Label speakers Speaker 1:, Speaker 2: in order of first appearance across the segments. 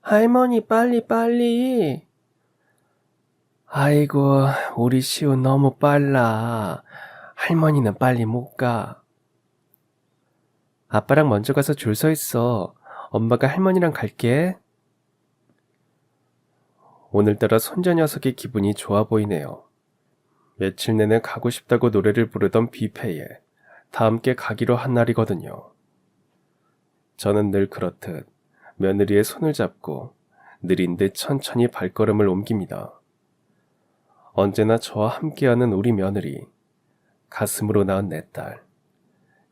Speaker 1: 할머니, 빨리, 빨리. 아이고, 우리 시우 너무 빨라. 할머니는 빨리 못 가. 아빠랑 먼저 가서 줄 서 있어. 엄마가 할머니랑 갈게. 오늘따라 손자 녀석의 기분이 좋아 보이네요. 며칠 내내 가고 싶다고 노래를 부르던 뷔페에 다 함께 가기로 한 날이거든요. 저는 늘 그렇듯 며느리의 손을 잡고 느린 듯 천천히 발걸음을 옮깁니다. 언제나 저와 함께하는 우리 며느리, 가슴으로 낳은 내 딸.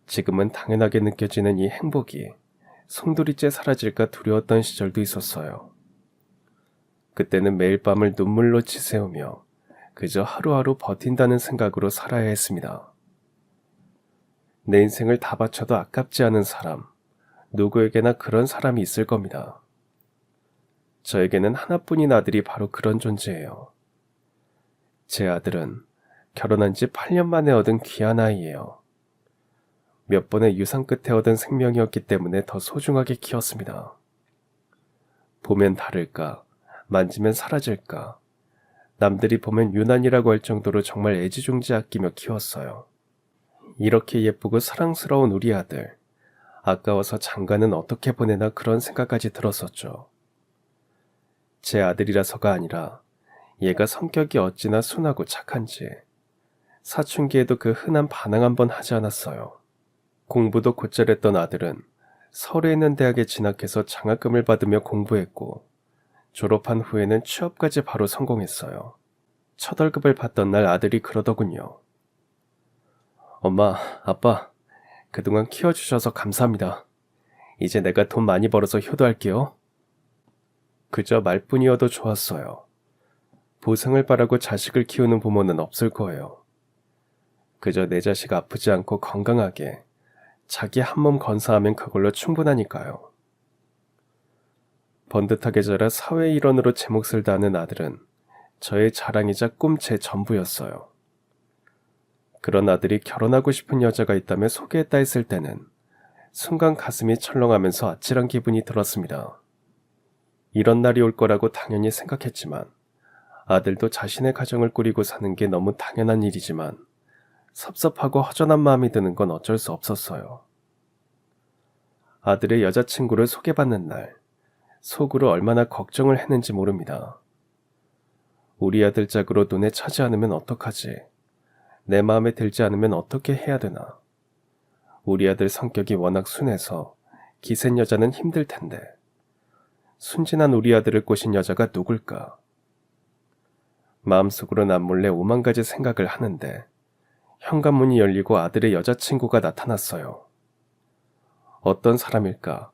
Speaker 1: 지금은 당연하게 느껴지는 이 행복이 송두리째 사라질까 두려웠던 시절도 있었어요. 그때는 매일 밤을 눈물로 지새우며 그저 하루하루 버틴다는 생각으로 살아야 했습니다. 내 인생을 다 바쳐도 아깝지 않은 사람, 누구에게나 그런 사람이 있을 겁니다. 저에게는 하나뿐인 아들이 바로 그런 존재예요. 제 아들은 결혼한 지 8년 만에 얻은 귀한 아이예요. 몇 번의 유산 끝에 얻은 생명이었기 때문에 더 소중하게 키웠습니다. 보면 다를까, 만지면 사라질까, 남들이 보면 유난이라고 할 정도로 정말 애지중지 아끼며 키웠어요. 이렇게 예쁘고 사랑스러운 우리 아들, 아까워서 장가는 어떻게 보내나 그런 생각까지 들었었죠. 제 아들이라서가 아니라 얘가 성격이 어찌나 순하고 착한지 사춘기에도 그 흔한 반항 한번 하지 않았어요. 공부도 곧잘 했던 아들은 서울에 있는 대학에 진학해서 장학금을 받으며 공부했고 졸업한 후에는 취업까지 바로 성공했어요. 첫 월급을 받던 날 아들이 그러더군요. 엄마, 아빠, 그동안 키워주셔서 감사합니다. 이제 내가 돈 많이 벌어서 효도할게요. 그저 말뿐이어도 좋았어요. 보상을 바라고 자식을 키우는 부모는 없을 거예요. 그저 내 자식 아프지 않고 건강하게 자기 한 몸 건사하면 그걸로 충분하니까요. 번듯하게 자라 사회 일원으로 제 몫을 다하는 아들은 저의 자랑이자 꿈 제 전부였어요. 그런 아들이 결혼하고 싶은 여자가 있다며 소개했다 했을 때는 순간 가슴이 철렁하면서 아찔한 기분이 들었습니다. 이런 날이 올 거라고 당연히 생각했지만 아들도 자신의 가정을 꾸리고 사는 게 너무 당연한 일이지만 섭섭하고 허전한 마음이 드는 건 어쩔 수 없었어요. 아들의 여자친구를 소개받는 날, 속으로 얼마나 걱정을 했는지 모릅니다. 우리 아들 짝으로 눈에 차지 않으면 어떡하지? 내 마음에 들지 않으면 어떻게 해야 되나? 우리 아들 성격이 워낙 순해서 기센 여자는 힘들 텐데 순진한 우리 아들을 꼬신 여자가 누굴까? 마음속으로 남몰래 오만 가지 생각을 하는데 현관문이 열리고 아들의 여자친구가 나타났어요. 어떤 사람일까?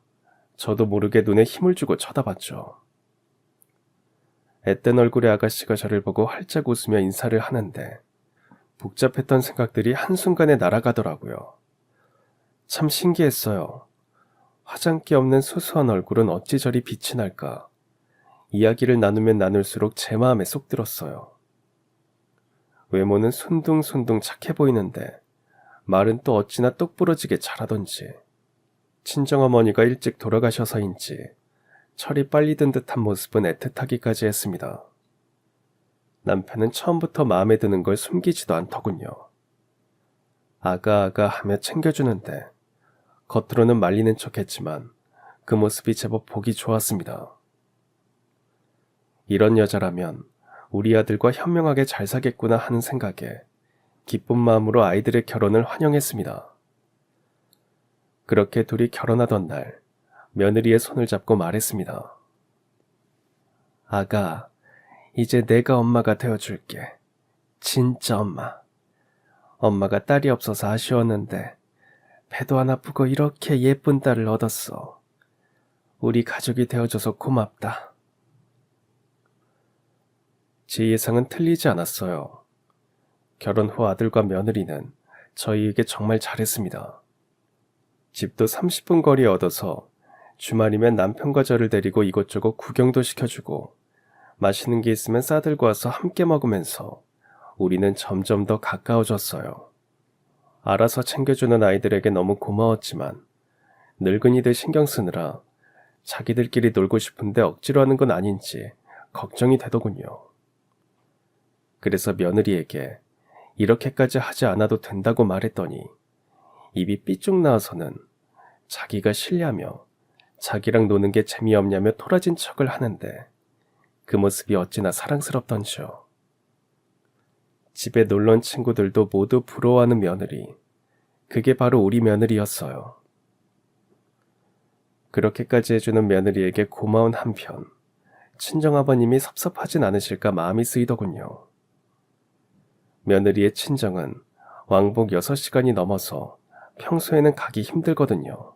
Speaker 1: 저도 모르게 눈에 힘을 주고 쳐다봤죠. 앳된 얼굴의 아가씨가 저를 보고 활짝 웃으며 인사를 하는데 복잡했던 생각들이 한순간에 날아가더라고요. 참 신기했어요. 화장기 없는 수수한 얼굴은 어찌 저리 빛이 날까? 이야기를 나누면 나눌수록 제 마음에 쏙 들었어요. 외모는 순둥순둥 착해 보이는데 말은 또 어찌나 똑부러지게 잘하던지. 친정어머니가 일찍 돌아가셔서인지 철이 빨리 든 듯한 모습은 애틋하기까지 했습니다. 남편은 처음부터 마음에 드는 걸 숨기지도 않더군요. 아가아가 하며 챙겨주는데 겉으로는 말리는 척했지만 그 모습이 제법 보기 좋았습니다. 이런 여자라면 우리 아들과 현명하게 잘 사겠구나 하는 생각에 기쁜 마음으로 아이들의 결혼을 환영했습니다. 그렇게 둘이 결혼하던 날 며느리의 손을 잡고 말했습니다. 아가, 이제 내가 엄마가 되어줄게. 진짜 엄마. 엄마가 딸이 없어서 아쉬웠는데 배도 안 아프고 이렇게 예쁜 딸을 얻었어. 우리 가족이 되어줘서 고맙다. 제 예상은 틀리지 않았어요. 결혼 후 아들과 며느리는 저희에게 정말 잘했습니다. 집도 30분 거리에 얻어서 주말이면 남편과 저를 데리고 이곳저곳 구경도 시켜주고 맛있는 게 있으면 싸들고 와서 함께 먹으면서 우리는 점점 더 가까워졌어요. 알아서 챙겨주는 아이들에게 너무 고마웠지만 늙은이들 신경 쓰느라 자기들끼리 놀고 싶은데 억지로 하는 건 아닌지 걱정이 되더군요. 그래서 며느리에게 이렇게까지 하지 않아도 된다고 말했더니 입이 삐쭉 나와서는 자기가 싫냐며 자기랑 노는 게 재미없냐며 토라진 척을 하는데 그 모습이 어찌나 사랑스럽던지요. 집에 놀러온 친구들도 모두 부러워하는 며느리. 그게 바로 우리 며느리였어요. 그렇게까지 해주는 며느리에게 고마운 한편 친정아버님이 섭섭하진 않으실까 마음이 쓰이더군요. 며느리의 친정은 왕복 6시간이 넘어서 평소에는 가기 힘들거든요.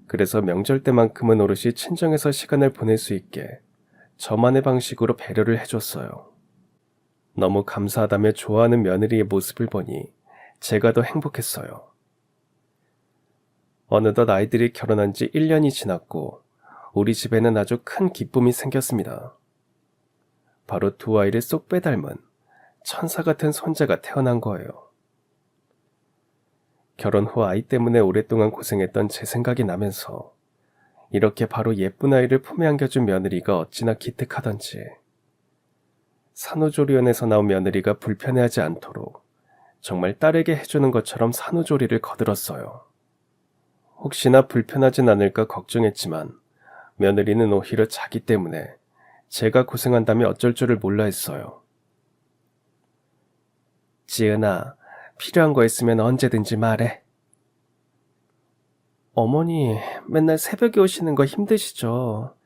Speaker 1: 그래서 명절 때만큼은 오롯이 친정에서 시간을 보낼 수 있게 저만의 방식으로 배려를 해줬어요. 너무 감사하다며 좋아하는 며느리의 모습을 보니 제가 더 행복했어요. 어느덧 아이들이 결혼한 지 1년이 지났고 우리 집에는 아주 큰 기쁨이 생겼습니다. 바로 두 아이를 쏙 빼닮은 천사 같은 손자가 태어난 거예요. 결혼 후 아이 때문에 오랫동안 고생했던 제 생각이 나면서 이렇게 바로 예쁜 아이를 품에 안겨준 며느리가 어찌나 기특하던지 산후조리원에서 나온 며느리가 불편해하지 않도록 정말 딸에게 해주는 것처럼 산후조리를 거들었어요. 혹시나 불편하진 않을까 걱정했지만 며느리는 오히려 자기 때문에 제가 고생한다며 어쩔 줄을 몰라 했어요. 지은아, 필요한 거 있으면 언제든지 말해. 어머니, 맨날 새벽에 오시는 거 힘드시죠?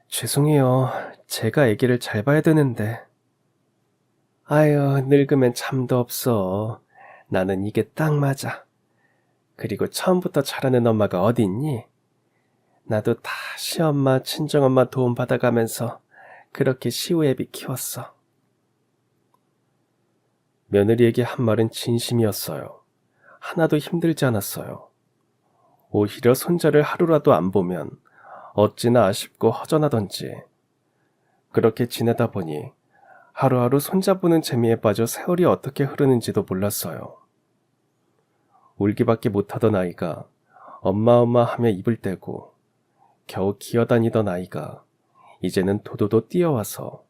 Speaker 1: 죄송해요. 제가 아기를 잘 봐야 되는데. 아유, 늙으면 잠도 없어. 나는 이게 딱 맞아. 그리고 처음부터 잘하는 엄마가 어디 있니? 나도 다 시엄마, 친정엄마 도움 받아가면서 그렇게 시우애비 키웠어. 며느리에게 한 말은 진심이었어요. 하나도 힘들지 않았어요. 오히려 손자를 하루라도 안 보면 어찌나 아쉽고 허전하던지. 그렇게 지내다 보니 하루하루 손자 보는 재미에 빠져 세월이 어떻게 흐르는지도 몰랐어요. 울기밖에 못하던 아이가 엄마 하며 입을 떼고 겨우 기어다니던 아이가 이제는 도도도 뛰어와서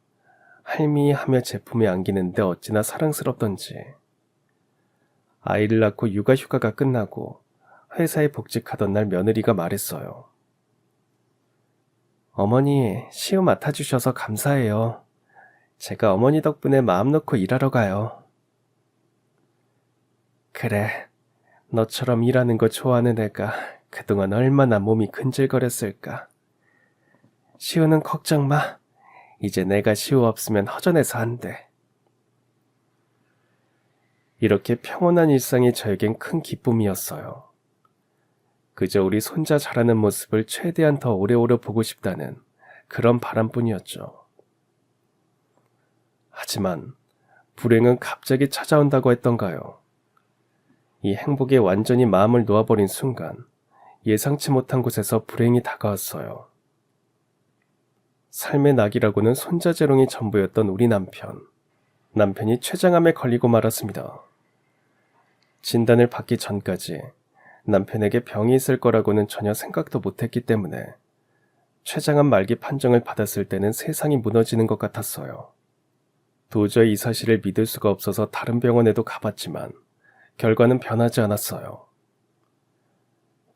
Speaker 1: 할미 하며 제 품에 안기는데 어찌나 사랑스럽던지. 아이를 낳고 육아휴가가 끝나고 회사에 복직하던 날 며느리가 말했어요. 어머니, 시우 맡아주셔서 감사해요. 제가 어머니 덕분에 마음 놓고 일하러 가요. 그래, 너처럼 일하는 거 좋아하는 애가 그동안 얼마나 몸이 근질거렸을까. 시우는 걱정 마. 이제 내가 시우 없으면 허전해서 안 돼. 이렇게 평온한 일상이 저에겐 큰 기쁨이었어요. 그저 우리 손자 자라는 모습을 최대한 더 오래오래 보고 싶다는 그런 바람뿐이었죠. 하지만 불행은 갑자기 찾아온다고 했던가요. 이 행복에 완전히 마음을 놓아버린 순간 예상치 못한 곳에서 불행이 다가왔어요. 삶의 낙이라고는 손자재롱이 전부였던 우리 남편. 남편이 췌장암에 걸리고 말았습니다. 진단을 받기 전까지 남편에게 병이 있을 거라고는 전혀 생각도 못했기 때문에 췌장암 말기 판정을 받았을 때는 세상이 무너지는 것 같았어요. 도저히 이 사실을 믿을 수가 없어서 다른 병원에도 가봤지만 결과는 변하지 않았어요.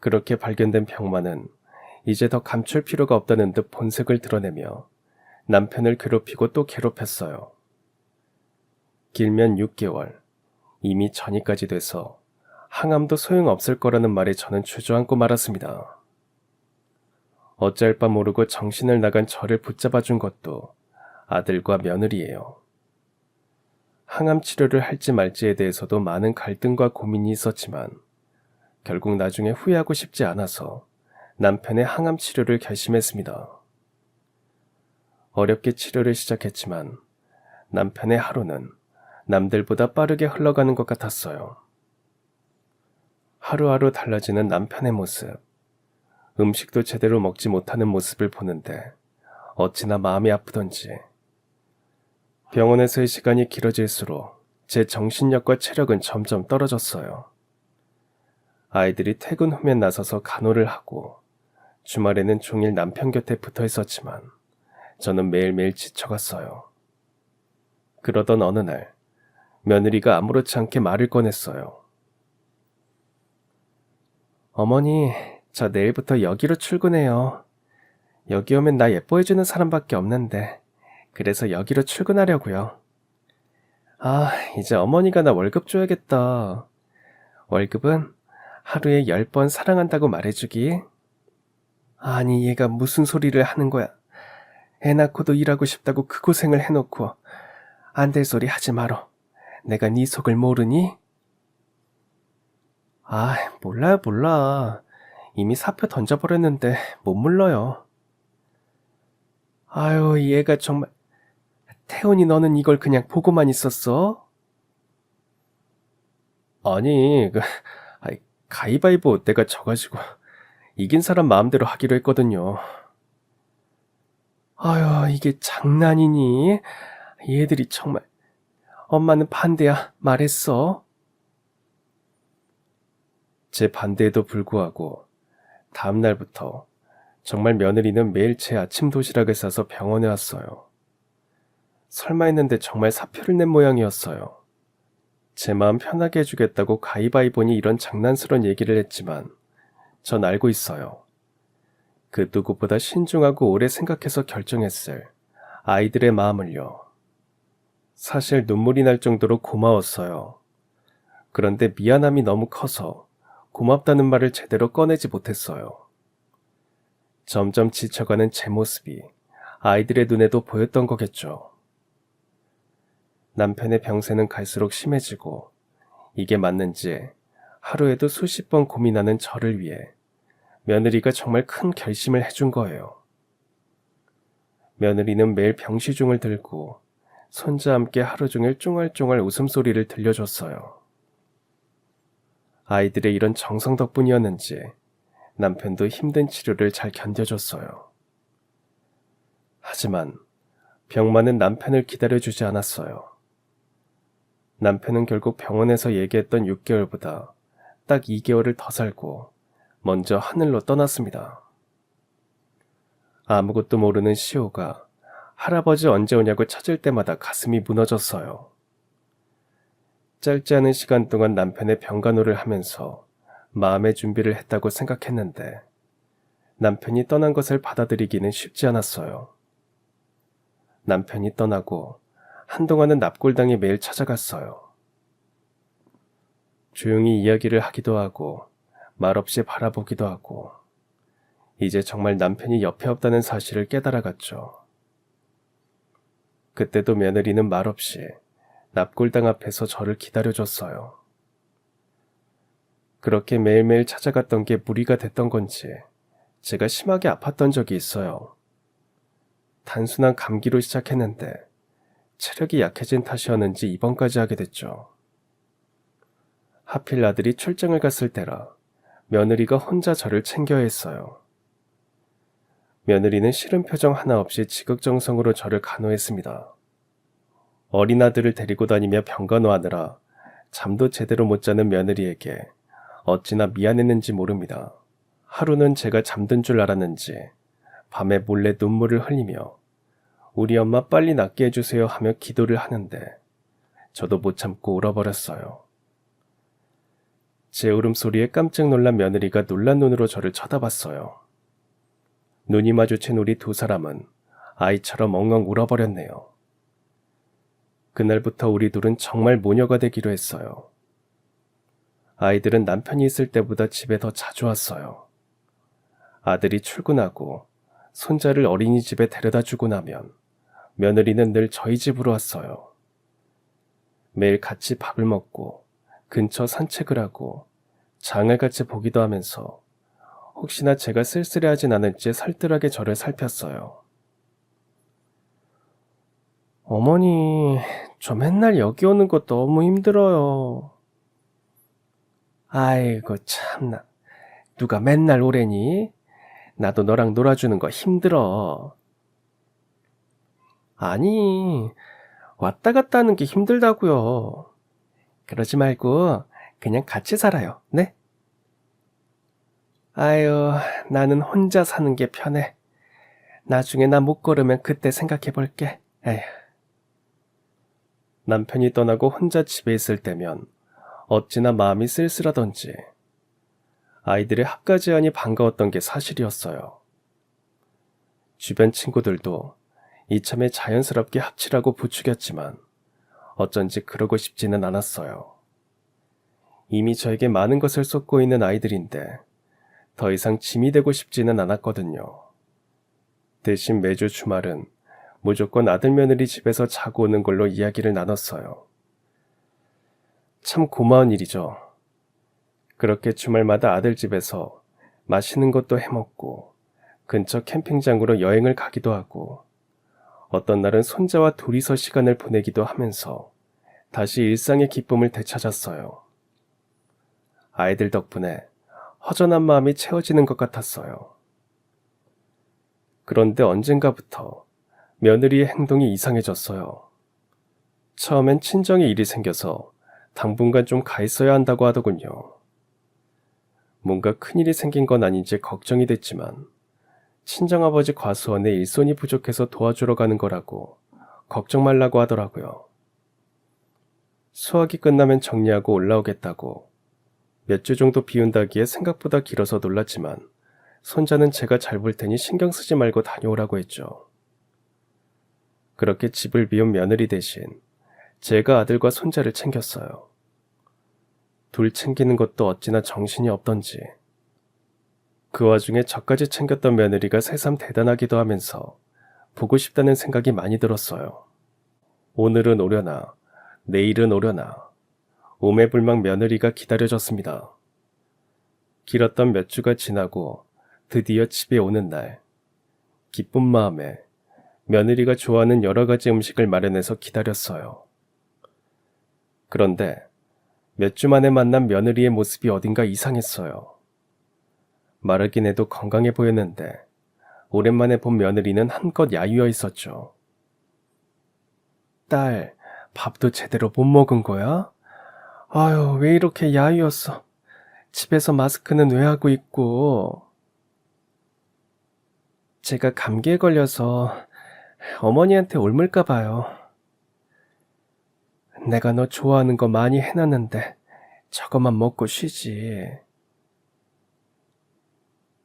Speaker 1: 그렇게 발견된 병만은 이제 더 감출 필요가 없다는 듯 본색을 드러내며 남편을 괴롭히고 또 괴롭혔어요. 길면 6개월, 이미 전이까지 돼서 항암도 소용없을 거라는 말에 저는 주저앉고 말았습니다. 어쩔 바 모르고 정신을 나간 저를 붙잡아준 것도 아들과 며느리예요. 항암 치료를 할지 말지에 대해서도 많은 갈등과 고민이 있었지만 결국 나중에 후회하고 싶지 않아서 남편의 항암 치료를 결심했습니다. 어렵게 치료를 시작했지만 남편의 하루는 남들보다 빠르게 흘러가는 것 같았어요. 하루하루 달라지는 남편의 모습, 음식도 제대로 먹지 못하는 모습을 보는데 어찌나 마음이 아프던지. 병원에서의 시간이 길어질수록 제 정신력과 체력은 점점 떨어졌어요. 아이들이 퇴근 후면 나서서 간호를 하고 주말에는 종일 남편 곁에 붙어 있었지만 저는 매일매일 지쳐갔어요. 그러던 어느 날 며느리가 아무렇지 않게 말을 꺼냈어요. 어머니, 저 내일부터 여기로 출근해요. 여기 오면 나 예뻐해주는 사람밖에 없는데 그래서 여기로 출근하려고요. 아, 이제 어머니가 나 월급 줘야겠다. 월급은 하루에 10번 사랑한다고 말해주기. 아니, 얘가 무슨 소리를 하는 거야. 애 낳고도 일하고 싶다고 그 고생을 해놓고 안 될 소리 하지 말어. 내가 네 속을 모르니? 아, 몰라요, 몰라. 이미 사표 던져버렸는데 못 물러요. 아유, 얘가 정말... 태훈이 너는 이걸 그냥 보고만 있었어? 아니, 가위바위보 내가 져가지고 이긴 사람 마음대로 하기로 했거든요. 아유, 이게 장난이니? 얘들이 정말... 엄마는 반대야, 말했어. 제 반대에도 불구하고 다음 날부터 정말 며느리는 매일 제 아침 도시락을 싸서 병원에 왔어요. 설마 했는데 정말 사표를 낸 모양이었어요. 제 마음 편하게 해주겠다고 가위바위보니 이런 장난스러운 얘기를 했지만 전 알고 있어요. 그 누구보다 신중하고 오래 생각해서 결정했을 아이들의 마음을요. 사실 눈물이 날 정도로 고마웠어요. 그런데 미안함이 너무 커서 고맙다는 말을 제대로 꺼내지 못했어요. 점점 지쳐가는 제 모습이 아이들의 눈에도 보였던 거겠죠. 남편의 병세는 갈수록 심해지고 이게 맞는지 하루에도 수십 번 고민하는 저를 위해 며느리가 정말 큰 결심을 해준 거예요. 며느리는 매일 병시중을 들고 손자 함께 하루 종일 쫑알쫑알 웃음소리를 들려줬어요. 아이들의 이런 정성 덕분이었는지 남편도 힘든 치료를 잘 견뎌줬어요. 하지만 병 많은 남편을 기다려주지 않았어요. 남편은 결국 병원에서 얘기했던 6개월보다 딱 2개월을 더 살고 먼저 하늘로 떠났습니다. 아무것도 모르는 시호가 할아버지 언제 오냐고 찾을 때마다 가슴이 무너졌어요. 짧지 않은 시간 동안 남편의 병간호를 하면서 마음의 준비를 했다고 생각했는데 남편이 떠난 것을 받아들이기는 쉽지 않았어요. 남편이 떠나고 한동안은 납골당에 매일 찾아갔어요. 조용히 이야기를 하기도 하고 말없이 바라보기도 하고 이제 정말 남편이 옆에 없다는 사실을 깨달아갔죠. 그때도 며느리는 말없이 납골당 앞에서 저를 기다려줬어요. 그렇게 매일매일 찾아갔던 게 무리가 됐던 건지 제가 심하게 아팠던 적이 있어요. 단순한 감기로 시작했는데 체력이 약해진 탓이었는지 입원까지 하게 됐죠. 하필 아들이 출장을 갔을 때라 며느리가 혼자 저를 챙겨야 했어요. 며느리는 싫은 표정 하나 없이 지극정성으로 저를 간호했습니다. 어린 아들을 데리고 다니며 병간호하느라 잠도 제대로 못 자는 며느리에게 어찌나 미안했는지 모릅니다. 하루는 제가 잠든 줄 알았는지 밤에 몰래 눈물을 흘리며 우리 엄마 빨리 낫게 해주세요 하며 기도를 하는데 저도 못 참고 울어버렸어요. 제 울음소리에 깜짝 놀란 며느리가 놀란 눈으로 저를 쳐다봤어요. 눈이 마주친 우리 두 사람은 아이처럼 엉엉 울어버렸네요. 그날부터 우리 둘은 정말 모녀가 되기로 했어요. 아이들은 남편이 있을 때보다 집에 더 자주 왔어요. 아들이 출근하고 손자를 어린이집에 데려다 주고 나면 며느리는 늘 저희 집으로 왔어요. 매일 같이 밥을 먹고 근처 산책을 하고 장을 같이 보기도 하면서 혹시나 제가 쓸쓸해하진 않을지 살뜰하게 저를 살폈어요. 어머니, 저 맨날 여기 오는 거 너무 힘들어요. 아이고 참나, 누가 맨날 오래니? 나도 너랑 놀아주는 거 힘들어. 아니, 왔다 갔다 하는 게 힘들다고요. 그러지 말고 그냥 같이 살아요, 네? 아유, 나는 혼자 사는 게 편해. 나중에 나 못 걸으면 그때 생각해 볼게. 에휴. 남편이 떠나고 혼자 집에 있을 때면 어찌나 마음이 쓸쓸하던지 아이들의 학과 제안이 반가웠던 게 사실이었어요. 주변 친구들도 이참에 자연스럽게 합치라고 부추겼지만 어쩐지 그러고 싶지는 않았어요. 이미 저에게 많은 것을 쏟고 있는 아이들인데 더 이상 짐이 되고 싶지는 않았거든요. 대신 매주 주말은 무조건 아들 며느리 집에서 자고 오는 걸로 이야기를 나눴어요. 참 고마운 일이죠. 그렇게 주말마다 아들 집에서 맛있는 것도 해먹고 근처 캠핑장으로 여행을 가기도 하고 어떤 날은 손자와 둘이서 시간을 보내기도 하면서 다시 일상의 기쁨을 되찾았어요. 아이들 덕분에 허전한 마음이 채워지는 것 같았어요. 그런데 언젠가부터 며느리의 행동이 이상해졌어요. 처음엔 친정에 일이 생겨서 당분간 좀 가 있어야 한다고 하더군요. 뭔가 큰일이 생긴 건 아닌지 걱정이 됐지만 친정아버지 과수원에 일손이 부족해서 도와주러 가는 거라고 걱정 말라고 하더라고요. 수학이 끝나면 정리하고 올라오겠다고 몇 주 정도 비운다기에 생각보다 길어서 놀랐지만 손자는 제가 잘 볼 테니 신경 쓰지 말고 다녀오라고 했죠. 그렇게 집을 비운 며느리 대신 제가 아들과 손자를 챙겼어요. 둘 챙기는 것도 어찌나 정신이 없던지. 그 와중에 저까지 챙겼던 며느리가 새삼 대단하기도 하면서 보고 싶다는 생각이 많이 들었어요. 오늘은 오려나 내일은 오려나 오매불망 며느리가 기다려졌습니다. 길었던 몇 주가 지나고 드디어 집에 오는 날, 기쁜 마음에 며느리가 좋아하는 여러 가지 음식을 마련해서 기다렸어요. 그런데 몇 주 만에 만난 며느리의 모습이 어딘가 이상했어요. 마르긴 해도 건강해 보였는데 오랜만에 본 며느리는 한껏 야유어 있었죠. 딸, 밥도 제대로 못 먹은 거야? 아유, 왜 이렇게 야유었어? 집에서 마스크는 왜 하고 있고? 제가 감기에 걸려서 어머니한테 옮을까 봐요. 내가 너 좋아하는 거 많이 해놨는데 저것만 먹고 쉬지.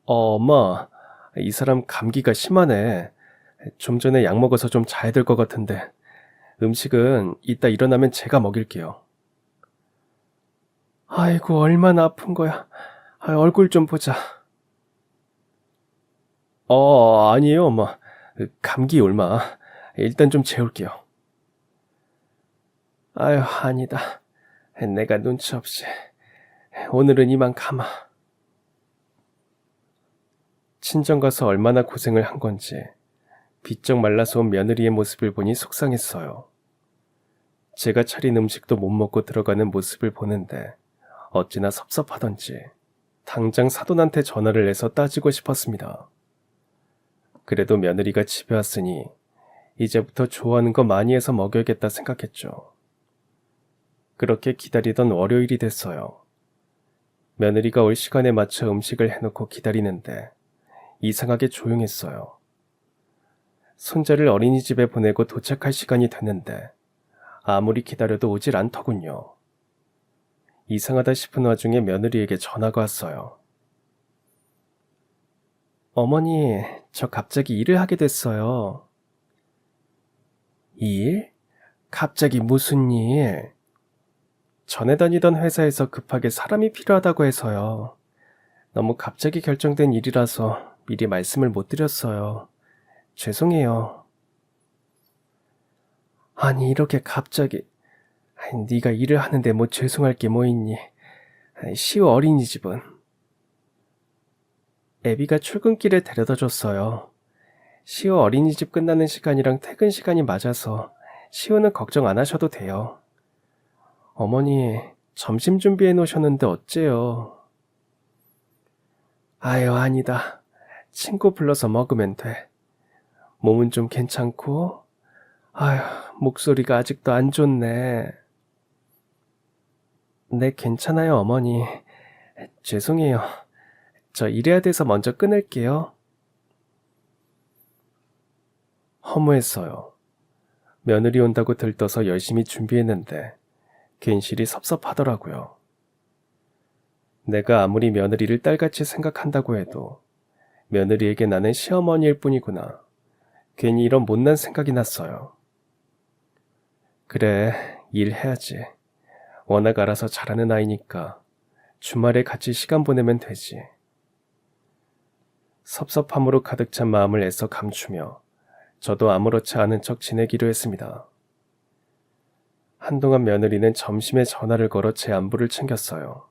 Speaker 1: 엄마, 이 사람 감기가 심하네. 좀 전에 약 먹어서 좀 자야 될 것 같은데 음식은 이따 일어나면 제가 먹일게요. 아이고, 얼마나 아픈 거야. 얼굴 좀 보자. 아니에요, 엄마. 감기 얼마. 일단 좀 재울게요. 아유, 아니다. 내가 눈치 없이. 오늘은 이만 가마. 친정 가서 얼마나 고생을 한 건지 비쩍 말라서 온 며느리의 모습을 보니 속상했어요. 제가 차린 음식도 못 먹고 들어가는 모습을 보는데 어찌나 섭섭하던지 당장 사돈한테 전화를 해서 따지고 싶었습니다. 그래도 며느리가 집에 왔으니 이제부터 좋아하는 거 많이 해서 먹여야겠다 생각했죠. 그렇게 기다리던 월요일이 됐어요. 며느리가 올 시간에 맞춰 음식을 해놓고 기다리는데 이상하게 조용했어요. 손자를 어린이집에 보내고 도착할 시간이 됐는데 아무리 기다려도 오질 않더군요. 이상하다 싶은 와중에 며느리에게 전화가 왔어요. 어머니, 저 갑자기 일을 하게 됐어요. 일? 갑자기 무슨 일? 전에 다니던 회사에서 급하게 사람이 필요하다고 해서요. 너무 갑자기 결정된 일이라서 미리 말씀을 못 드렸어요. 죄송해요. 아니, 이렇게 갑자기. 네가 일을 하는데 뭐 죄송할 게 뭐 있니? 시우 어린이집은. 애비가 출근길에 데려다 줬어요. 시우 어린이집 끝나는 시간이랑 퇴근 시간이 맞아서 시우는 걱정 안 하셔도 돼요. 어머니, 점심 준비해 놓으셨는데 어째요? 아유, 아니다. 친구 불러서 먹으면 돼. 몸은 좀 괜찮고? 아유, 목소리가 아직도 안 좋네. 네, 괜찮아요, 어머니. 죄송해요. 저 일해야 돼서 먼저 끊을게요. 허무했어요. 며느리 온다고 들떠서 열심히 준비했는데 괜시리 섭섭하더라고요. 내가 아무리 며느리를 딸같이 생각한다고 해도 며느리에게 나는 시어머니일 뿐이구나. 괜히 이런 못난 생각이 났어요. 그래, 일해야지. 워낙 알아서 잘하는 아이니까 주말에 같이 시간 보내면 되지. 섭섭함으로 가득 찬 마음을 애써 감추며 저도 아무렇지 않은 척 지내기로 했습니다. 한동안 며느리는 점심에 전화를 걸어 제 안부를 챙겼어요.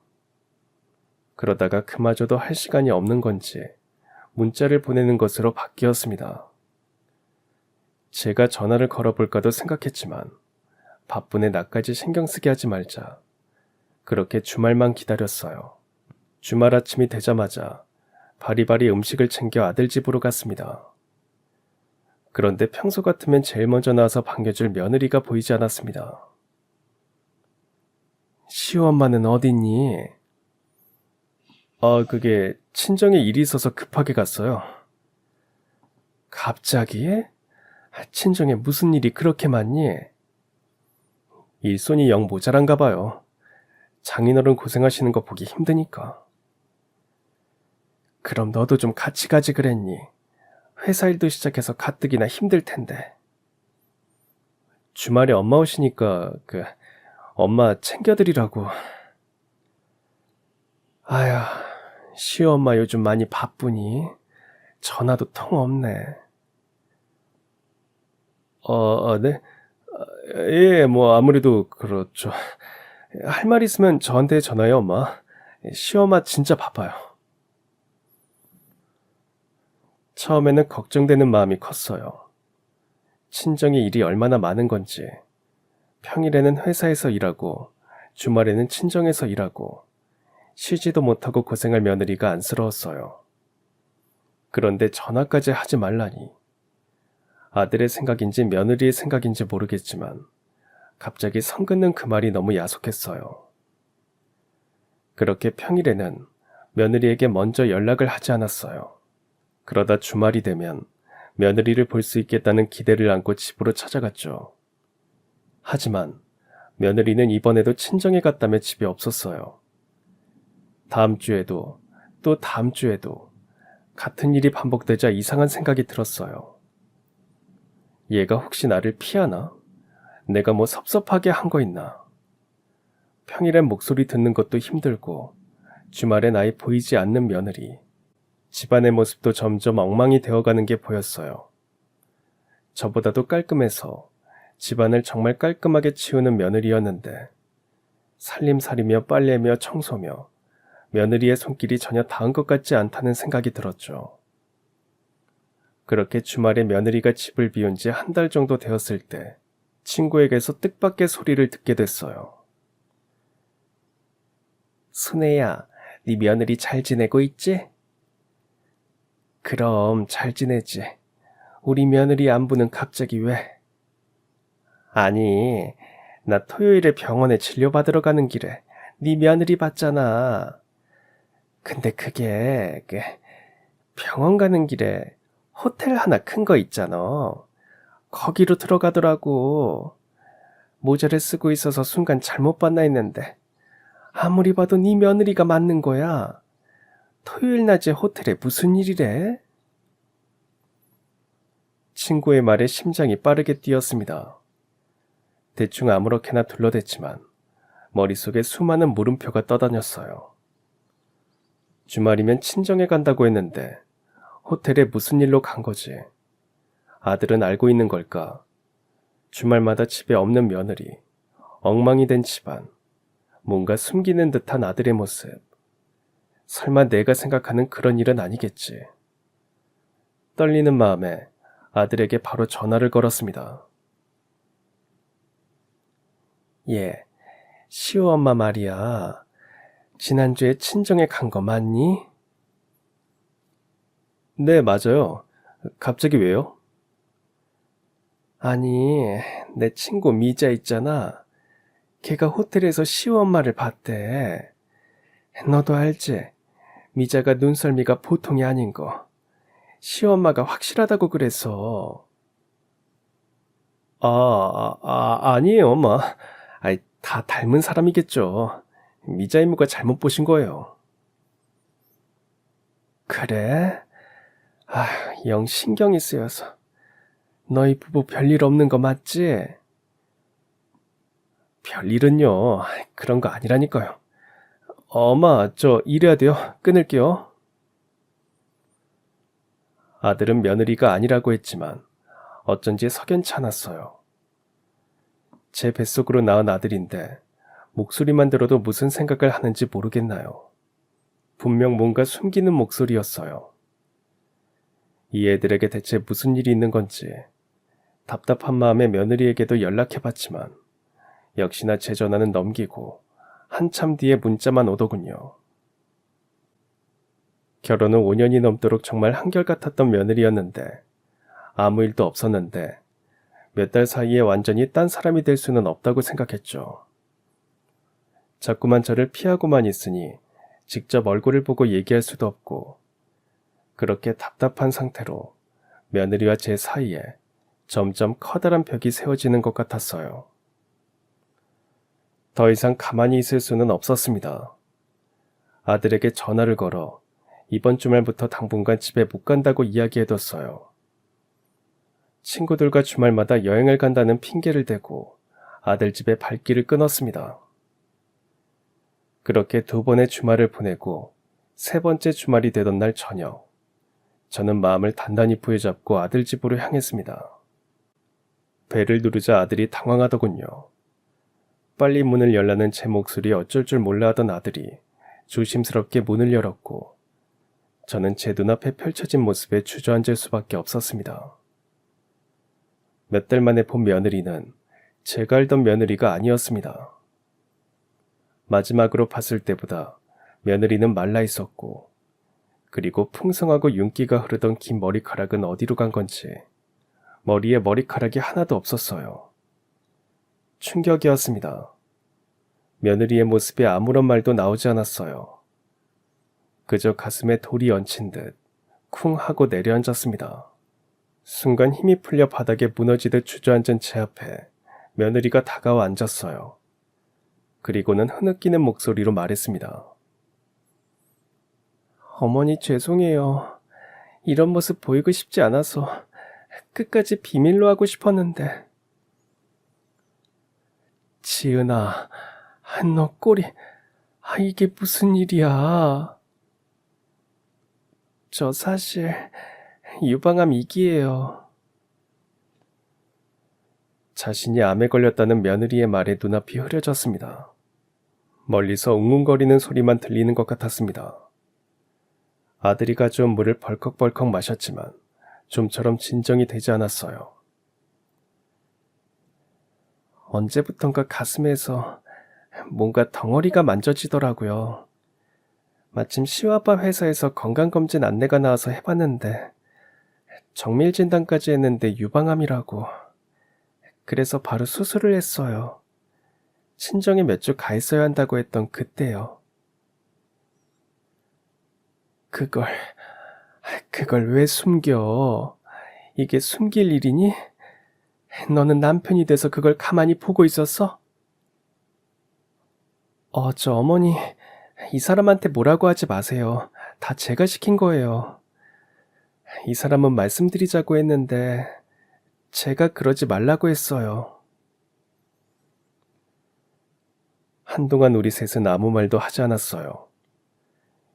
Speaker 1: 그러다가 그마저도 할 시간이 없는 건지 문자를 보내는 것으로 바뀌었습니다. 제가 전화를 걸어볼까도 생각했지만 바쁜에 나까지 신경 쓰게 하지 말자. 그렇게 주말만 기다렸어요. 주말 아침이 되자마자 바리바리 음식을 챙겨 아들 집으로 갔습니다. 그런데 평소 같으면 제일 먼저 나와서 반겨줄 며느리가 보이지 않았습니다. 시엄마는 어딨니? 그게 친정에 일이 있어서 급하게 갔어요. 갑자기? 친정에 무슨 일이 그렇게 많니? 일손이 영 모자란가 봐요. 장인어른 고생하시는 거 보기 힘드니까. 그럼 너도 좀 같이 가지 그랬니? 회사 일도 시작해서 가뜩이나 힘들 텐데. 주말에 엄마 오시니까 엄마 챙겨드리라고. 아휴, 시엄마 요즘 많이 바쁘니? 전화도 통 없네. 네? 예, 뭐 아무래도 그렇죠. 할 말 있으면 저한테 전화해요, 엄마. 시엄마 진짜 바빠요. 처음에는 걱정되는 마음이 컸어요. 친정에 일이 얼마나 많은 건지, 평일에는 회사에서 일하고, 주말에는 친정에서 일하고, 쉬지도 못하고 고생할 며느리가 안쓰러웠어요. 그런데 전화까지 하지 말라니. 아들의 생각인지 며느리의 생각인지 모르겠지만 갑자기 선 긋는 그 말이 너무 야속했어요. 그렇게 평일에는 며느리에게 먼저 연락을 하지 않았어요. 그러다 주말이 되면 며느리를 볼 수 있겠다는 기대를 안고 집으로 찾아갔죠. 하지만 며느리는 이번에도 친정에 갔다며 집에 없었어요. 다음 주에도 또 다음 주에도 같은 일이 반복되자 이상한 생각이 들었어요. 얘가 혹시 나를 피하나? 내가 뭐 섭섭하게 한 거 있나? 평일엔 목소리 듣는 것도 힘들고 주말엔 아예 보이지 않는 며느리. 집안의 모습도 점점 엉망이 되어가는 게 보였어요. 저보다도 깔끔해서 집안을 정말 깔끔하게 치우는 며느리였는데 살림살이며 빨래며 청소며 며느리의 손길이 전혀 닿은 것 같지 않다는 생각이 들었죠. 그렇게 주말에 며느리가 집을 비운 지 한 달 정도 되었을 때 친구에게서 뜻밖의 소리를 듣게 됐어요. 순애야, 네 며느리 잘 지내고 있지? 그럼 잘 지내지. 우리 며느리 안부는 갑자기 왜? 아니, 나 토요일에 병원에 진료받으러 가는 길에 네 며느리 봤잖아. 근데 그게 병원 가는 길에 호텔 하나 큰 거 있잖아. 거기로 들어가더라고. 모자를 쓰고 있어서 순간 잘못 봤나 했는데 아무리 봐도 네 며느리가 맞는 거야. 토요일 낮에 호텔에 무슨 일이래? 친구의 말에 심장이 빠르게 뛰었습니다. 대충 아무렇게나 둘러댔지만 머릿속에 수많은 물음표가 떠다녔어요. 주말이면 친정에 간다고 했는데 호텔에 무슨 일로 간 거지? 아들은 알고 있는 걸까? 주말마다 집에 없는 며느리, 엉망이 된 집안, 뭔가 숨기는 듯한 아들의 모습. 설마 내가 생각하는 그런 일은 아니겠지. 떨리는 마음에 아들에게 바로 전화를 걸었습니다. 예, 시우엄마 말이야. 지난주에 친정에 간 거 맞니? 네, 맞아요. 갑자기 왜요? 아니, 내 친구 미자 있잖아. 걔가 호텔에서 시우엄마를 봤대. 너도 알지? 미자가 눈썰미가 보통이 아닌 거. 시엄마가 확실하다고 그래서. 아니에요, 엄마. 다 닮은 사람이겠죠. 미자 이모가 잘못 보신 거예요. 그래? 영 신경이 쓰여서. 너희 부부 별일 없는 거 맞지? 별일은요. 그런 거 아니라니까요. 엄마, 저 일해야 돼요. 끊을게요. 아들은 며느리가 아니라고 했지만 어쩐지 석연치 않았어요. 제 뱃속으로 낳은 아들인데 목소리만 들어도 무슨 생각을 하는지 모르겠나요. 분명 뭔가 숨기는 목소리였어요. 이 애들에게 대체 무슨 일이 있는 건지 답답한 마음에 며느리에게도 연락해봤지만 역시나 제 전화는 넘기고 한참 뒤에 문자만 오더군요. 결혼은 5년이 넘도록 정말 한결같았던 며느리였는데 아무 일도 없었는데 몇 달 사이에 완전히 딴 사람이 될 수는 없다고 생각했죠. 자꾸만 저를 피하고만 있으니 직접 얼굴을 보고 얘기할 수도 없고 그렇게 답답한 상태로 며느리와 제 사이에 점점 커다란 벽이 세워지는 것 같았어요. 더 이상 가만히 있을 수는 없었습니다. 아들에게 전화를 걸어 이번 주말부터 당분간 집에 못 간다고 이야기해뒀어요. 친구들과 주말마다 여행을 간다는 핑계를 대고 아들 집에 발길을 끊었습니다. 그렇게 2번의 주말을 보내고 3번째 주말이 되던 날 저녁, 저는 마음을 단단히 부여잡고 아들 집으로 향했습니다. 벨을 누르자 아들이 당황하더군요. 빨리 문을 열라는 제 목소리에 어쩔 줄 몰라 하던 아들이 조심스럽게 문을 열었고 저는 제 눈앞에 펼쳐진 모습에 주저앉을 수밖에 없었습니다. 몇 달 만에 본 며느리는 제가 알던 며느리가 아니었습니다. 마지막으로 봤을 때보다 며느리는 말라 있었고 그리고 풍성하고 윤기가 흐르던 긴 머리카락은 어디로 간 건지 머리에 머리카락이 하나도 없었어요. 충격이었습니다. 며느리의 모습에 아무런 말도 나오지 않았어요. 그저 가슴에 돌이 얹힌 듯 쿵 하고 내려앉았습니다. 순간 힘이 풀려 바닥에 무너지듯 주저앉은 제 앞에 며느리가 다가와 앉았어요. 그리고는 흐느끼는 목소리로 말했습니다. 어머니 죄송해요. 이런 모습 보이고 싶지 않아서 끝까지 비밀로 하고 싶었는데. 지은아, 너 꼴이, 이게 무슨 일이야. 저 사실 유방암 2기예요. 자신이 암에 걸렸다는 며느리의 말에 눈앞이 흐려졌습니다. 멀리서 웅웅거리는 소리만 들리는 것 같았습니다. 아들이 가져온 물을 벌컥벌컥 마셨지만 좀처럼 진정이 되지 않았어요. 언제부턴가 가슴에서 뭔가 덩어리가 만져지더라고요. 마침 시와밥 회사에서 건강검진 안내가 나와서 해봤는데 정밀진단까지 했는데 유방암이라고. 그래서 바로 수술을 했어요. 친정에 몇 주 가 있어야 한다고 했던 그때요. 그걸 왜 숨겨? 이게 숨길 일이니? 너는 남편이 돼서 그걸 가만히 보고 있었어? 저 어머니, 이 사람한테 뭐라고 하지 마세요. 다 제가 시킨 거예요. 이 사람은 말씀드리자고 했는데 제가 그러지 말라고 했어요. 한동안 우리 셋은 아무 말도 하지 않았어요.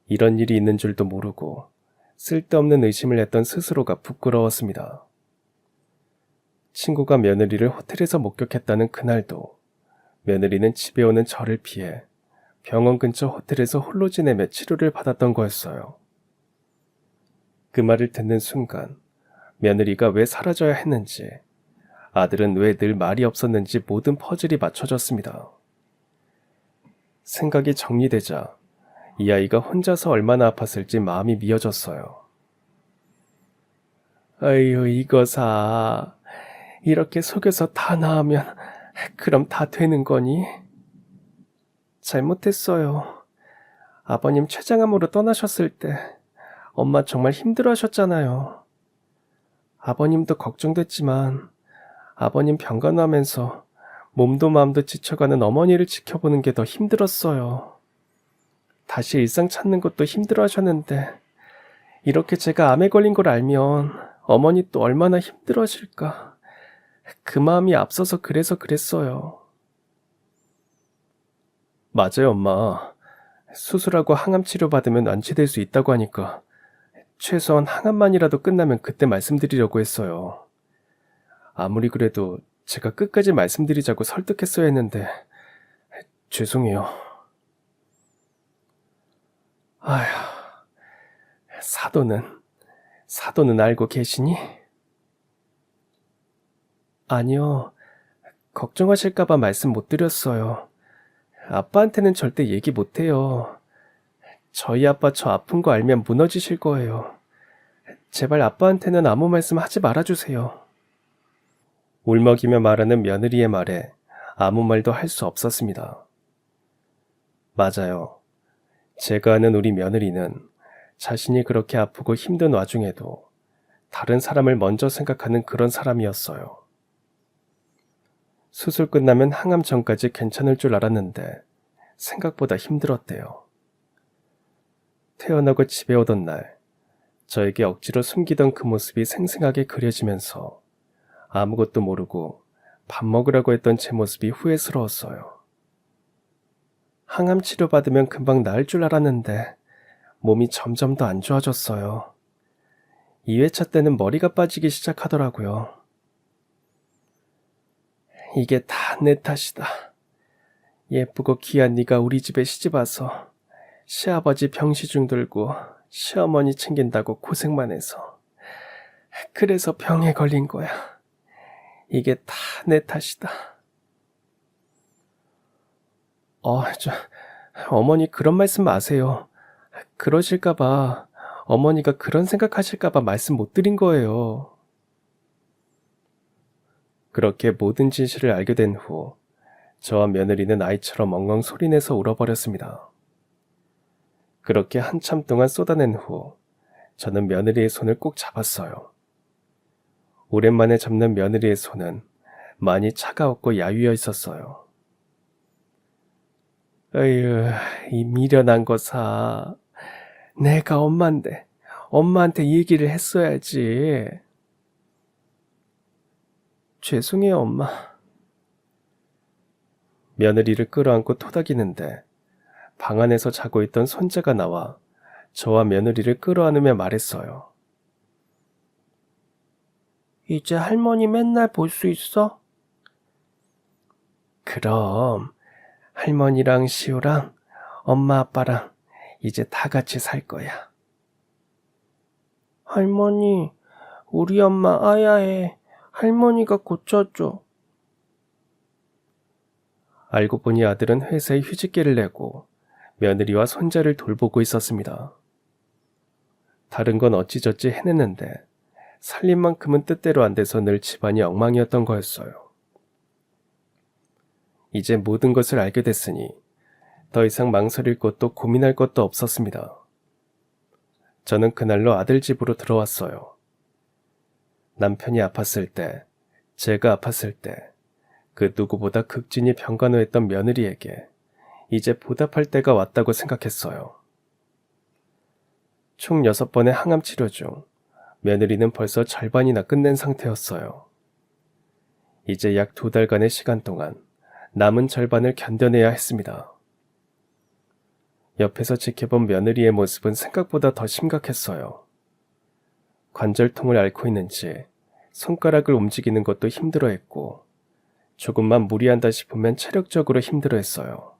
Speaker 1: 이런 일이 있는 줄도 모르고 쓸데없는 의심을 했던 스스로가 부끄러웠습니다. 친구가 며느리를 호텔에서 목격했다는 그날도 며느리는 집에 오는 저를 피해 병원 근처 호텔에서 홀로 지내며 치료를 받았던 거였어요. 그 말을 듣는 순간 며느리가 왜 사라져야 했는지, 아들은 왜 늘 말이 없었는지 모든 퍼즐이 맞춰졌습니다. 생각이 정리되자 이 아이가 혼자서 얼마나 아팠을지 마음이 미어졌어요. 아유, 이거사. 이렇게 속여서 다 나으면 그럼 다 되는 거니? 잘못했어요. 아버님 췌장암으로 떠나셨을 때 엄마 정말 힘들어하셨잖아요. 아버님도 걱정됐지만 아버님 병간호하면서 몸도 마음도 지쳐가는 어머니를 지켜보는 게 더 힘들었어요. 다시 일상 찾는 것도 힘들어하셨는데 이렇게 제가 암에 걸린 걸 알면 어머니 또 얼마나 힘들어하실까. 그 마음이 앞서서 그래서 그랬어요. 맞아요, 엄마. 수술하고 항암 치료 받으면 완치될 수 있다고 하니까 최소한 항암만이라도 끝나면 그때 말씀드리려고 했어요. 아무리 그래도 제가 끝까지 말씀드리자고 설득했어야 했는데 죄송해요. 아휴, 사도는 알고 계시니? 아니요, 걱정하실까봐 말씀 못 드렸어요. 아빠한테는 절대 얘기 못해요. 저희 아빠 저 아픈 거 알면 무너지실 거예요. 제발 아빠한테는 아무 말씀 하지 말아주세요. 울먹이며 말하는 며느리의 말에 아무 말도 할 수 없었습니다. 맞아요. 제가 아는 우리 며느리는 자신이 그렇게 아프고 힘든 와중에도 다른 사람을 먼저 생각하는 그런 사람이었어요. 수술 끝나면 항암 전까지 괜찮을 줄 알았는데 생각보다 힘들었대요. 태어나고 집에 오던 날, 저에게 억지로 숨기던 그 모습이 생생하게 그려지면서 아무것도 모르고 밥 먹으라고 했던 제 모습이 후회스러웠어요. 항암 치료 받으면 금방 나을 줄 알았는데 몸이 점점 더 안 좋아졌어요. 2회차 때는 머리가 빠지기 시작하더라고요. 이게 다 내 탓이다. 예쁘고 귀한 네가 우리 집에 시집와서 시아버지 병시중 들고 시어머니 챙긴다고 고생만 해서 그래서 병에 걸린 거야. 이게 다 내 탓이다. 어머니 그런 말씀 마세요. 그러실까봐, 어머니가 그런 생각하실까봐 말씀 못 드린 거예요. 그렇게 모든 진실을 알게 된 후 저와 며느리는 아이처럼 엉엉 소리내서 울어버렸습니다. 그렇게 한참 동안 쏟아낸 후 저는 며느리의 손을 꼭 잡았어요. 오랜만에 잡는 며느리의 손은 많이 차가웠고 야위어 있었어요. 어휴, 이 미련한 거사. 내가 엄마인데 엄마한테 얘기를 했어야지. 죄송해요, 엄마. 며느리를 끌어안고 토닥이는데 방 안에서 자고 있던 손자가 나와 저와 며느리를 끌어안으며 말했어요. 이제 할머니 맨날 볼 수 있어? 그럼 할머니랑 시우랑 엄마 아빠랑 이제 다 같이 살 거야. 할머니, 우리 엄마 아야해. 할머니가 고쳐줘. 알고 보니 아들은 회사에 휴직계를 내고 며느리와 손자를 돌보고 있었습니다. 다른 건 어찌저찌 해냈는데 살림만큼은 뜻대로 안 돼서 늘 집안이 엉망이었던 거였어요. 이제 모든 것을 알게 됐으니 더 이상 망설일 것도 고민할 것도 없었습니다. 저는 그날로 아들 집으로 들어왔어요. 남편이 아팠을 때, 제가 아팠을 때, 그 누구보다 극진히 병간호했던 며느리에게 이제 보답할 때가 왔다고 생각했어요. 총 6번의 항암 치료 중 며느리는 벌써 절반이나 끝낸 상태였어요. 이제 약 2달간의 시간 동안 남은 절반을 견뎌내야 했습니다. 옆에서 지켜본 며느리의 모습은 생각보다 더 심각했어요. 관절통을 앓고 있는지 손가락을 움직이는 것도 힘들어했고 조금만 무리한다 싶으면 체력적으로 힘들어했어요.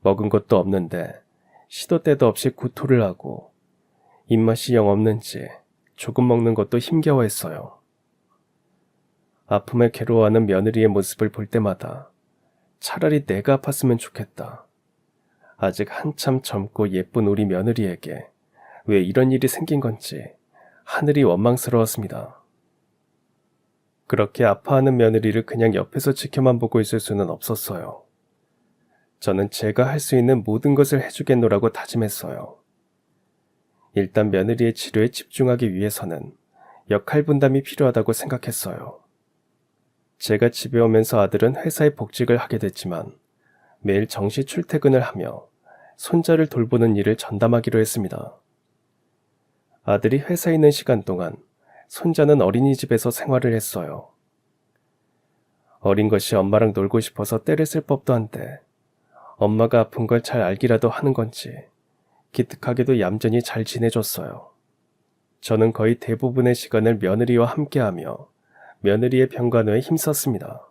Speaker 1: 먹은 것도 없는데 시도 때도 없이 구토를 하고 입맛이 영 없는지 조금 먹는 것도 힘겨워했어요. 아픔에 괴로워하는 며느리의 모습을 볼 때마다 차라리 내가 아팠으면 좋겠다. 아직 한참 젊고 예쁜 우리 며느리에게 왜 이런 일이 생긴 건지 하늘이 원망스러웠습니다. 그렇게 아파하는 며느리를 그냥 옆에서 지켜만 보고 있을 수는 없었어요. 저는 제가 할 수 있는 모든 것을 해주겠노라고 다짐했어요. 일단 며느리의 치료에 집중하기 위해서는 역할 분담이 필요하다고 생각했어요. 제가 집에 오면서 아들은 회사에 복직을 하게 됐지만 매일 정시 출퇴근을 하며 손자를 돌보는 일을 전담하기로 했습니다. 아들이 회사에 있는 시간 동안 손자는 어린이집에서 생활을 했어요. 어린 것이 엄마랑 놀고 싶어서 때를 쓸 법도 한데 엄마가 아픈 걸 잘 알기라도 하는 건지 기특하게도 얌전히 잘 지내줬어요. 저는 거의 대부분의 시간을 며느리와 함께하며 며느리의 병간호에 힘썼습니다.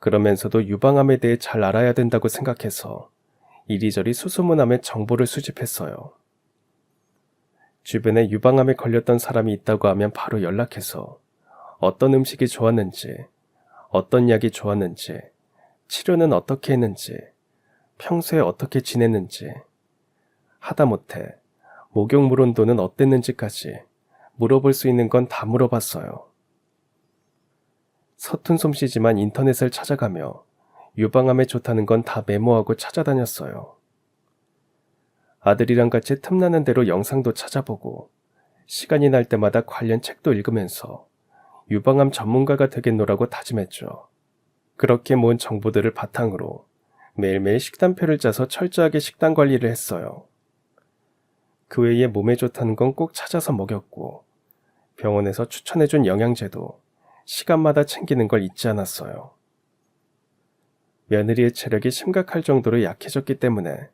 Speaker 1: 그러면서도 유방암에 대해 잘 알아야 된다고 생각해서 이리저리 수소문함에 정보를 수집했어요. 주변에 유방암에 걸렸던 사람이 있다고 하면 바로 연락해서 어떤 음식이 좋았는지, 어떤 약이 좋았는지, 치료는 어떻게 했는지, 평소에 어떻게 지냈는지, 하다못해 목욕물온도는 어땠는지까지 물어볼 수 있는 건 다 물어봤어요. 서툰 솜씨지만 인터넷을 찾아가며 유방암에 좋다는 건 다 메모하고 찾아다녔어요. 아들이랑 같이 틈나는 대로 영상도 찾아보고 시간이 날 때마다 관련 책도 읽으면서 유방암 전문가가 되겠노라고 다짐했죠. 그렇게 모은 정보들을 바탕으로 매일매일 식단표를 짜서 철저하게 식단 관리를 했어요. 그 외에 몸에 좋다는 건 꼭 찾아서 먹였고 병원에서 추천해준 영양제도 시간마다 챙기는 걸 잊지 않았어요. 며느리의 체력이 심각할 정도로 약해졌기 때문에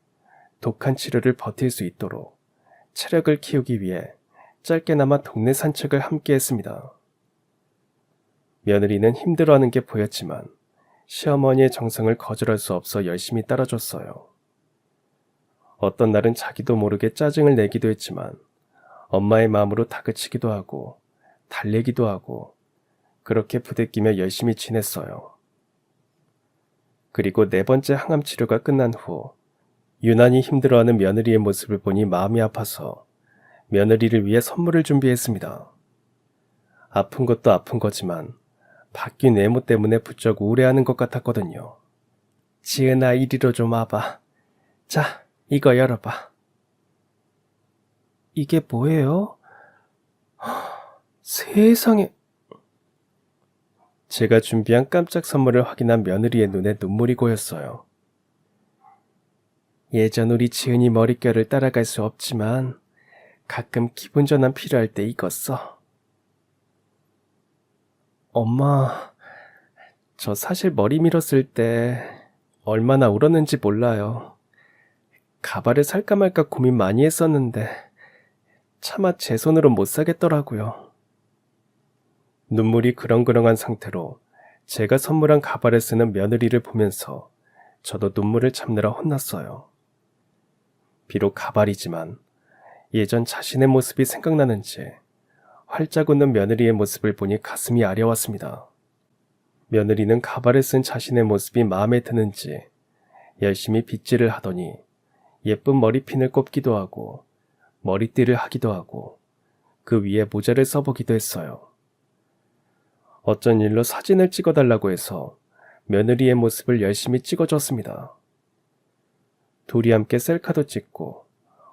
Speaker 1: 독한 치료를 버틸 수 있도록 체력을 키우기 위해 짧게나마 동네 산책을 함께 했습니다. 며느리는 힘들어하는 게 보였지만 시어머니의 정성을 거절할 수 없어 열심히 따라줬어요. 어떤 날은 자기도 모르게 짜증을 내기도 했지만 엄마의 마음으로 다그치기도 하고 달래기도 하고 그렇게 부대끼며 열심히 지냈어요. 그리고 4번째 항암 치료가 끝난 후 유난히 힘들어하는 며느리의 모습을 보니 마음이 아파서 며느리를 위해 선물을 준비했습니다. 아픈 것도 아픈 거지만 바뀐 외모 때문에 부쩍 우울해하는 것 같았거든요. 지은아, 이리로 좀 와봐. 자, 이거 열어봐. 이게 뭐예요? 세상에. 제가 준비한 깜짝 선물을 확인한 며느리의 눈에 눈물이 고였어요. 예전 우리 지은이 머릿결을 따라갈 수 없지만 가끔 기분 전환 필요할 때 이거 써. 엄마, 저 사실 머리 밀었을 때 얼마나 울었는지 몰라요. 가발을 살까 말까 고민 많이 했었는데 차마 제 손으로 못 사겠더라고요. 눈물이 그렁그렁한 상태로 제가 선물한 가발을 쓰는 며느리를 보면서 저도 눈물을 참느라 혼났어요. 비록 가발이지만 예전 자신의 모습이 생각나는지 활짝 웃는 며느리의 모습을 보니 가슴이 아려왔습니다. 며느리는 가발을 쓴 자신의 모습이 마음에 드는지 열심히 빗질을 하더니 예쁜 머리핀을 꼽기도 하고 머리띠를 하기도 하고 그 위에 모자를 써보기도 했어요. 어쩐 일로 사진을 찍어달라고 해서 며느리의 모습을 열심히 찍어줬습니다. 둘이 함께 셀카도 찍고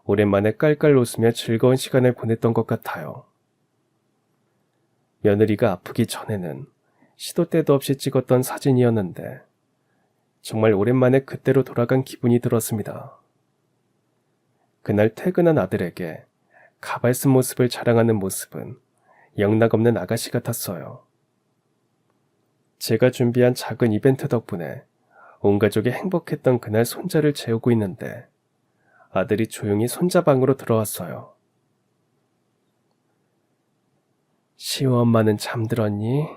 Speaker 1: 오랜만에 깔깔 웃으며 즐거운 시간을 보냈던 것 같아요. 며느리가 아프기 전에는 시도 때도 없이 찍었던 사진이었는데 정말 오랜만에 그때로 돌아간 기분이 들었습니다. 그날 퇴근한 아들에게 가발 쓴 모습을 자랑하는 모습은 영락없는 아가씨 같았어요. 제가 준비한 작은 이벤트 덕분에 온 가족이 행복했던 그날 손자를 재우고 있는데 아들이 조용히 손자 방으로 들어왔어요. 시우 엄마는 잠들었니?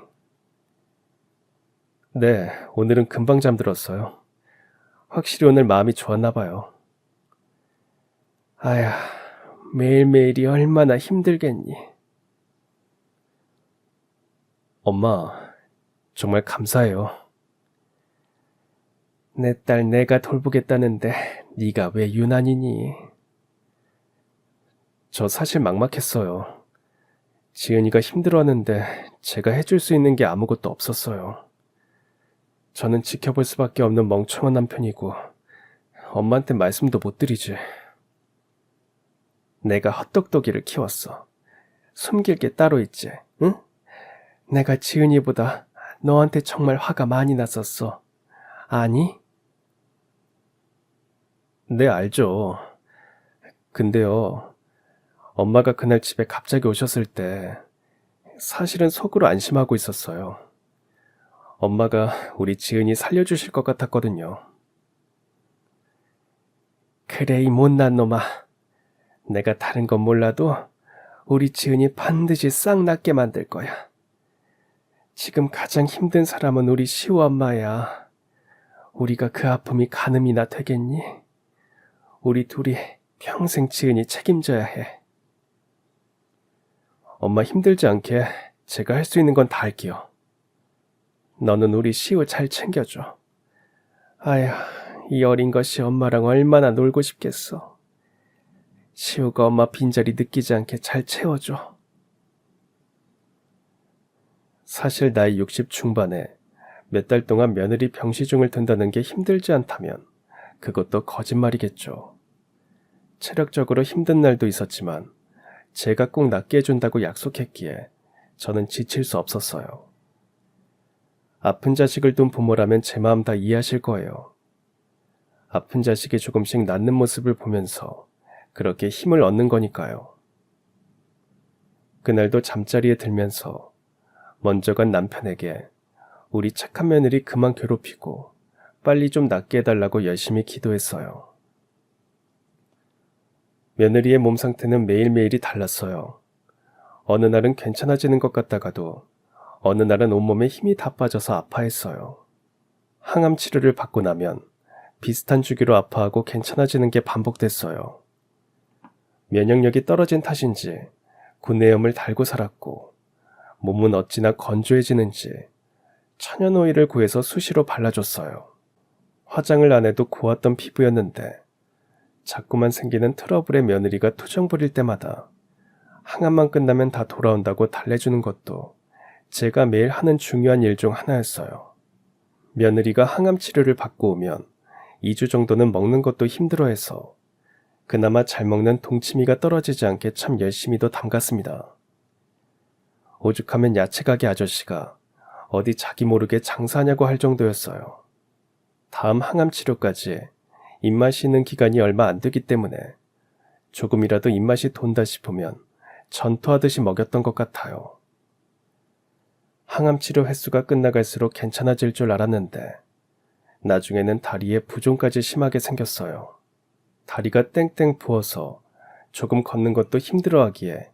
Speaker 1: 네, 오늘은 금방 잠들었어요. 확실히 오늘 마음이 좋았나 봐요. 아야, 매일매일이 얼마나 힘들겠니? 엄마, 정말 감사해요. 내 딸 내가 돌보겠다는데 네가 왜 유난이니? 저 사실 막막했어요. 지은이가 힘들어하는데 제가 해줄 수 있는 게 아무것도 없었어요. 저는 지켜볼 수밖에 없는 멍청한 남편이고 엄마한테 말씀도 못 드리지. 내가 헛똑똑이를 키웠어. 숨길 게 따로 있지, 응? 내가 지은이보다 너한테 정말 화가 많이 났었어. 아니? 네, 알죠. 근데요, 엄마가 그날 집에 갑자기 오셨을 때 사실은 속으로 안심하고 있었어요. 엄마가 우리 지은이 살려주실 것 같았거든요. 그래, 이 못난 놈아. 내가 다른 건 몰라도 우리 지은이 반드시 싹 낫게 만들 거야. 지금 가장 힘든 사람은 우리 시우 엄마야. 우리가 그 아픔이 가늠이나 되겠니? 우리 둘이 평생 지은이 책임져야 해. 엄마 힘들지 않게 제가 할 수 있는 건 다 할게요. 너는 우리 시우 잘 챙겨줘. 아휴, 이 어린 것이 엄마랑 얼마나 놀고 싶겠어. 시우가 엄마 빈자리 느끼지 않게 잘 채워줘. 사실 나이 60 중반에 몇 달 동안 며느리 병시중을 든다는 게 힘들지 않다면 그것도 거짓말이겠죠. 체력적으로 힘든 날도 있었지만 제가 꼭 낫게 해준다고 약속했기에 저는 지칠 수 없었어요. 아픈 자식을 둔 부모라면 제 마음 다 이해하실 거예요. 아픈 자식이 조금씩 낫는 모습을 보면서 그렇게 힘을 얻는 거니까요. 그날도 잠자리에 들면서 먼저 간 남편에게 우리 착한 며느리 그만 괴롭히고 빨리 좀 낫게 해달라고 열심히 기도했어요. 며느리의 몸 상태는 매일매일이 달랐어요. 어느 날은 괜찮아지는 것 같다가도 어느 날은 온몸에 힘이 다 빠져서 아파했어요. 항암 치료를 받고 나면 비슷한 주기로 아파하고 괜찮아지는 게 반복됐어요. 면역력이 떨어진 탓인지 구내염을 달고 살았고 몸은 어찌나 건조해지는지 천연 오일을 구해서 수시로 발라줬어요. 화장을 안 해도 고왔던 피부였는데 자꾸만 생기는 트러블에 며느리가 투정 부릴 때마다 항암만 끝나면 다 돌아온다고 달래주는 것도 제가 매일 하는 중요한 일 중 하나였어요. 며느리가 항암 치료를 받고 오면 2주 정도는 먹는 것도 힘들어해서 그나마 잘 먹는 동치미가 떨어지지 않게 참 열심히도 담갔습니다. 오죽하면 야채 가게 아저씨가 어디 자기 모르게 장사하냐고 할 정도였어요. 다음 항암 치료까지 입맛이 있는 기간이 얼마 안 되기 때문에 조금이라도 입맛이 돈다 싶으면 전투하듯이 먹였던 것 같아요. 항암 치료 횟수가 끝나갈수록 괜찮아질 줄 알았는데 나중에는 다리에 부종까지 심하게 생겼어요. 다리가 땡땡 부어서 조금 걷는 것도 힘들어하기에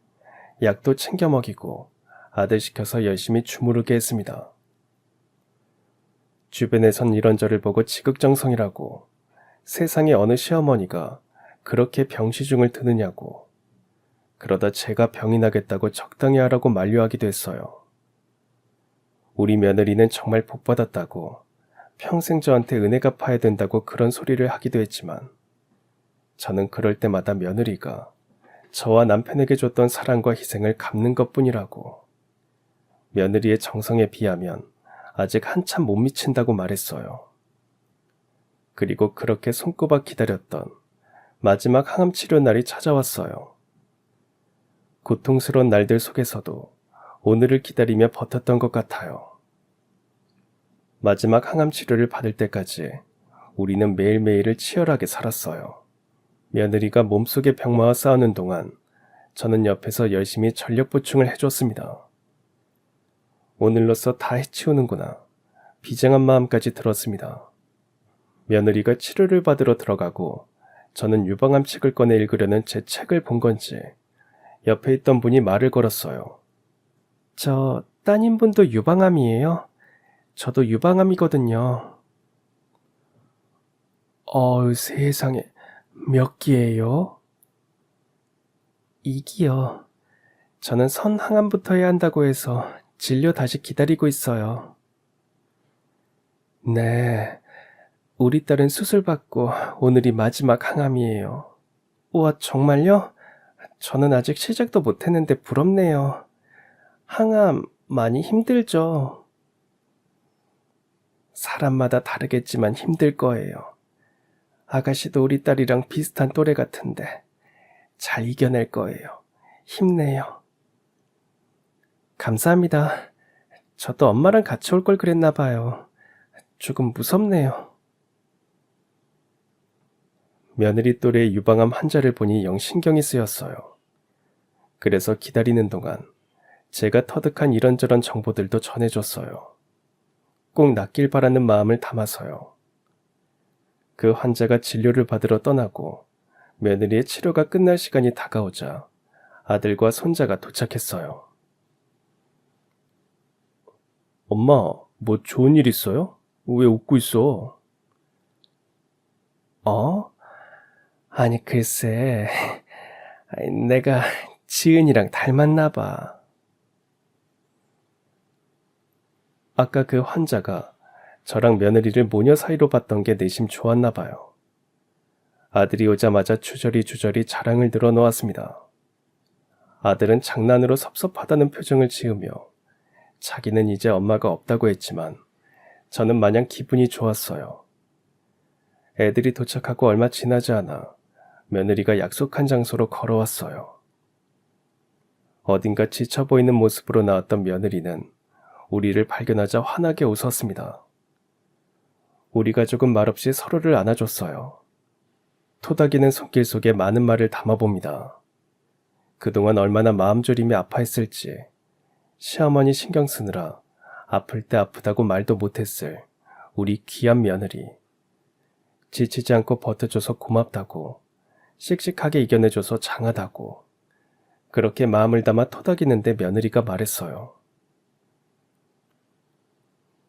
Speaker 1: 약도 챙겨 먹이고 아들 시켜서 열심히 주무르게 했습니다. 주변에선 이런저를 보고 지극정성이라고 세상에 어느 시어머니가 그렇게 병시중을 드느냐고 그러다 제가 병이 나겠다고 적당히 하라고 만류하기도 했어요. 우리 며느리는 정말 복받았다고 평생 저한테 은혜 갚아야 된다고 그런 소리를 하기도 했지만 저는 그럴 때마다 며느리가 저와 남편에게 줬던 사랑과 희생을 갚는 것뿐이라고 며느리의 정성에 비하면 아직 한참 못 미친다고 말했어요. 그리고 그렇게 손꼽아 기다렸던 마지막 항암 치료 날이 찾아왔어요. 고통스러운 날들 속에서도 오늘을 기다리며 버텼던 것 같아요. 마지막 항암 치료를 받을 때까지 우리는 매일매일을 치열하게 살았어요. 며느리가 몸속의 병마와 싸우는 동안 저는 옆에서 열심히 전력 보충을 해줬습니다. 오늘로써 다 해치우는구나. 비장한 마음까지 들었습니다. 며느리가 치료를 받으러 들어가고 저는 유방암 책을 꺼내 읽으려는 제 책을 본 건지 옆에 있던 분이 말을 걸었어요. 저 따님분도 유방암이에요? 저도 유방암이거든요. 세상에 몇 기예요? 2기요. 저는 선항암부터 해야 한다고 해서 진료 다시 기다리고 있어요. 네, 우리 딸은 수술받고 오늘이 마지막 항암이에요. 우와, 정말요? 저는 아직 시작도 못했는데 부럽네요. 항암 많이 힘들죠? 사람마다 다르겠지만 힘들 거예요. 아가씨도 우리 딸이랑 비슷한 또래 같은데 잘 이겨낼 거예요. 힘내요. 감사합니다. 저도 엄마랑 같이 올 걸 그랬나 봐요. 조금 무섭네요. 며느리 또래의 유방암 환자를 보니 영 신경이 쓰였어요. 그래서 기다리는 동안 제가 터득한 이런저런 정보들도 전해줬어요. 꼭 낫길 바라는 마음을 담아서요. 그 환자가 진료를 받으러 떠나고 며느리의 치료가 끝날 시간이 다가오자 아들과 손자가 도착했어요. 엄마, 뭐 좋은 일 있어요? 왜 웃고 있어? 어? 아니 글쎄, 내가 지은이랑 닮았나 봐. 아까 그 환자가 저랑 며느리를 모녀 사이로 봤던 게 내심 좋았나 봐요. 아들이 오자마자 주저리 자랑을 늘어놓았습니다. 아들은 장난으로 섭섭하다는 표정을 지으며 자기는 이제 엄마가 없다고 했지만 저는 마냥 기분이 좋았어요. 애들이 도착하고 얼마 지나지 않아 며느리가 약속한 장소로 걸어왔어요. 어딘가 지쳐 보이는 모습으로 나왔던 며느리는 우리를 발견하자 환하게 웃었습니다. 우리 가족은 말없이 서로를 안아줬어요. 토닥이는 손길 속에 많은 말을 담아봅니다. 그동안 얼마나 마음 졸이며 아파했을지, 시어머니 신경 쓰느라 아플 때 아프다고 말도 못했을 우리 귀한 며느리. 지치지 않고 버텨줘서 고맙다고, 씩씩하게 이겨내줘서 장하다고. 그렇게 마음을 담아 토닥이는데 며느리가 말했어요.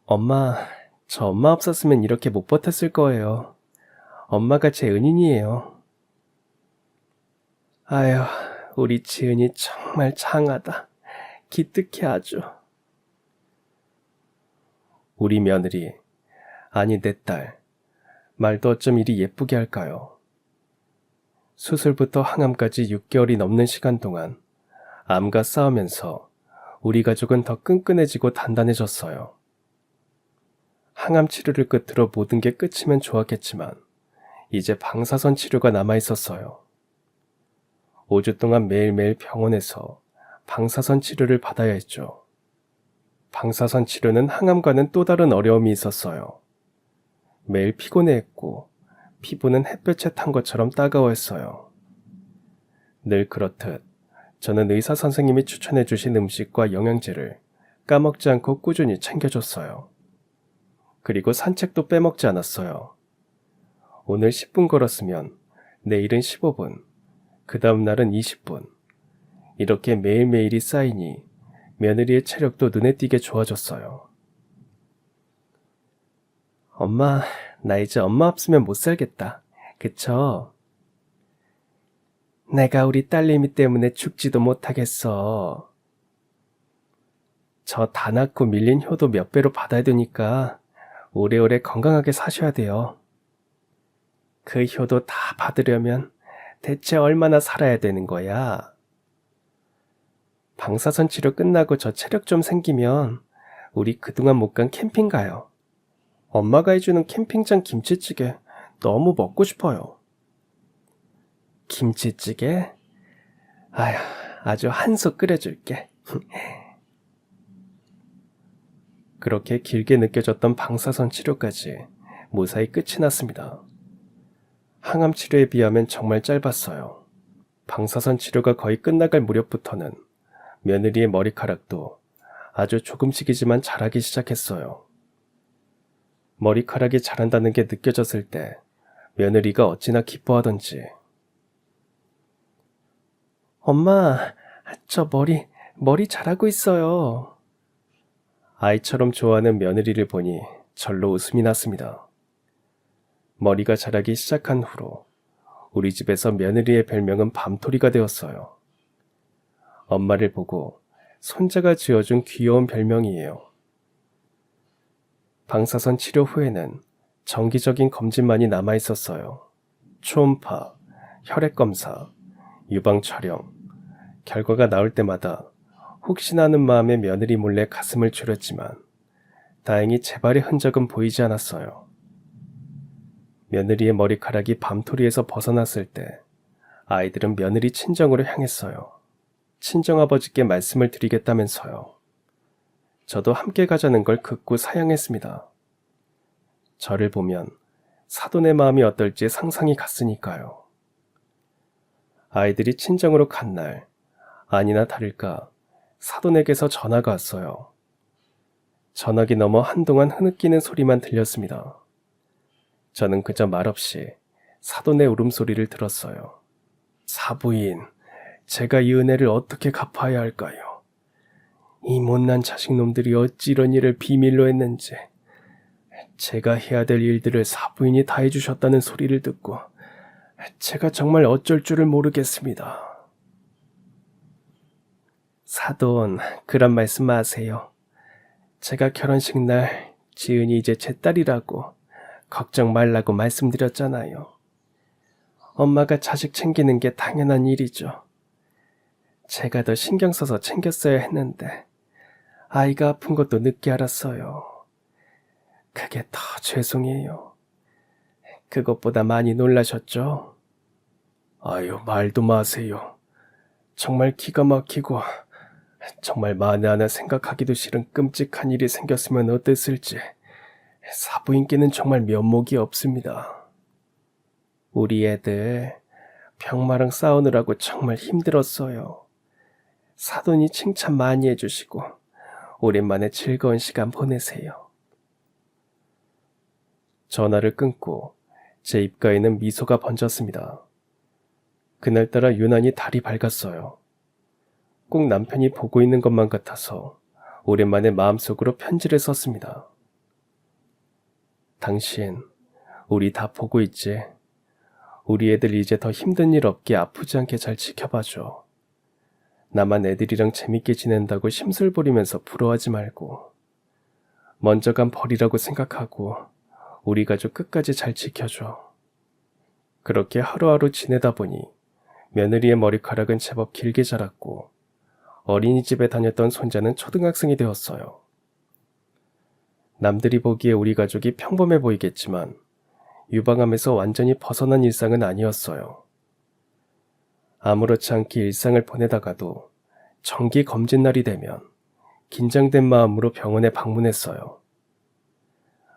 Speaker 1: 엄마, 저 엄마 없었으면 이렇게 못 버텼을 거예요. 엄마가 제 은인이에요. 아휴, 우리 지은이 정말 장하다. 기특해 아주. 우리 며느리, 아니 내 딸, 말도 어쩜 이리 예쁘게 할까요? 수술부터 항암까지 6개월이 넘는 시간 동안 암과 싸우면서 우리 가족은 더 끈끈해지고 단단해졌어요. 항암 치료를 끝으로 모든 게 끝이면 좋았겠지만 이제 방사선 치료가 남아있었어요. 5주 동안 매일매일 병원에서 방사선 치료를 받아야 했죠. 방사선 치료는 항암과는 또 다른 어려움이 있었어요. 매일 피곤해했고 피부는 햇볕에 탄 것처럼 따가워했어요. 늘 그렇듯 저는 의사 선생님이 추천해 주신 음식과 영양제를 까먹지 않고 꾸준히 챙겨줬어요. 그리고 산책도 빼먹지 않았어요. 오늘 10분 걸었으면 내일은 15분, 그 다음 날은 20분. 이렇게 매일매일이 쌓이니 며느리의 체력도 눈에 띄게 좋아졌어요. 엄마, 나 이제 엄마 없으면 못 살겠다. 그쵸? 내가 우리 딸내미 때문에 죽지도 못하겠어. 저 다 낳고 밀린 효도 몇 배로 받아야 되니까 오래오래 건강하게 사셔야 돼요. 그 효도 다 받으려면 대체 얼마나 살아야 되는 거야? 방사선 치료 끝나고 저 체력 좀 생기면 우리 그동안 못 간 캠핑 가요. 엄마가 해주는 캠핑장 김치찌개 너무 먹고 싶어요. 김치찌개? 아휴, 아주 한솥 끓여줄게. 그렇게 길게 느껴졌던 방사선 치료까지 무사히 끝이 났습니다. 항암 치료에 비하면 정말 짧았어요. 방사선 치료가 거의 끝나갈 무렵부터는 며느리의 머리카락도 아주 조금씩이지만 자라기 시작했어요. 머리카락이 자란다는 게 느껴졌을 때 며느리가 어찌나 기뻐하던지. 엄마, 저 머리 자라고 있어요. 아이처럼 좋아하는 며느리를 보니 절로 웃음이 났습니다. 머리가 자라기 시작한 후로 우리 집에서 며느리의 별명은 밤토리가 되었어요. 엄마를 보고 손자가 지어준 귀여운 별명이에요. 방사선 치료 후에는 정기적인 검진만이 남아있었어요. 초음파, 혈액검사, 유방 촬영. 결과가 나올 때마다 혹시나 하는 마음에 며느리 몰래 가슴을 졸였지만 다행히 제 발의 흔적은 보이지 않았어요. 며느리의 머리카락이 밤토리에서 벗어났을 때 아이들은 며느리 친정으로 향했어요. 친정아버지께 말씀을 드리겠다면서요. 저도 함께 가자는 걸 극구 사양했습니다. 저를 보면 사돈의 마음이 어떨지 상상이 갔으니까요. 아이들이 친정으로 간 날, 아니나 다를까 사돈에게서 전화가 왔어요. 전화기 너머 한동안 흐느끼는 소리만 들렸습니다. 저는 그저 말없이 사돈의 울음소리를 들었어요. 사부인, 제가 이 은혜를 어떻게 갚아야 할까요? 이 못난 자식놈들이 어찌 이런 일을 비밀로 했는지, 제가 해야 될 일들을 사부인이 다 해주셨다는 소리를 듣고 제가 정말 어쩔 줄을 모르겠습니다. 사돈, 그런 말씀 마세요. 제가 결혼식 날 지은이 이제 제 딸이라고 걱정 말라고 말씀드렸잖아요. 엄마가 자식 챙기는 게 당연한 일이죠. 제가 더 신경 써서 챙겼어야 했는데 아이가 아픈 것도 늦게 알았어요. 그게 더 죄송해요. 그것보다 많이 놀라셨죠? 아유, 말도 마세요. 정말 기가 막히고 정말 만에 하나 생각하기도 싫은 끔찍한 일이 생겼으면 어땠을지 사부인께는 정말 면목이 없습니다. 우리 애들 병마랑 싸우느라고 정말 힘들었어요. 사돈이 칭찬 많이 해주시고 오랜만에 즐거운 시간 보내세요. 전화를 끊고 제 입가에는 미소가 번졌습니다. 그날따라 유난히 달이 밝았어요. 꼭 남편이 보고 있는 것만 같아서 오랜만에 마음속으로 편지를 썼습니다. 당신, 우리 다 보고 있지? 우리 애들 이제 더 힘든 일 없게 아프지 않게 잘 지켜봐줘. 나만 애들이랑 재밌게 지낸다고 심술 부리면서 부러워하지 말고 먼저 간 벌이라고 생각하고 우리 가족 끝까지 잘 지켜줘. 그렇게 하루하루 지내다 보니 며느리의 머리카락은 제법 길게 자랐고 어린이집에 다녔던 손자는 초등학생이 되었어요. 남들이 보기에 우리 가족이 평범해 보이겠지만 유방암에서 완전히 벗어난 일상은 아니었어요. 아무렇지 않게 일상을 보내다가도 정기 검진 날이 되면 긴장된 마음으로 병원에 방문했어요.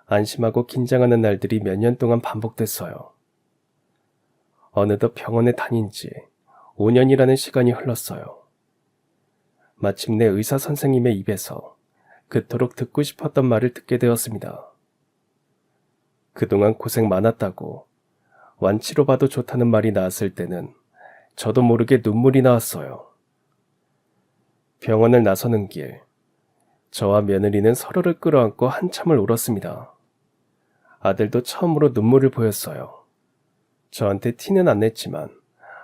Speaker 1: 안심하고 긴장하는 날들이 몇 년 동안 반복됐어요. 어느덧 병원에 다닌 지 5년이라는 시간이 흘렀어요. 마침내 의사 선생님의 입에서 그토록 듣고 싶었던 말을 듣게 되었습니다. 그동안 고생 많았다고 완치로 봐도 좋다는 말이 나왔을 때는 저도 모르게 눈물이 나왔어요. 병원을 나서는 길, 저와 며느리는 서로를 끌어안고 한참을 울었습니다. 아들도 처음으로 눈물을 보였어요. 저한테 티는 안 냈지만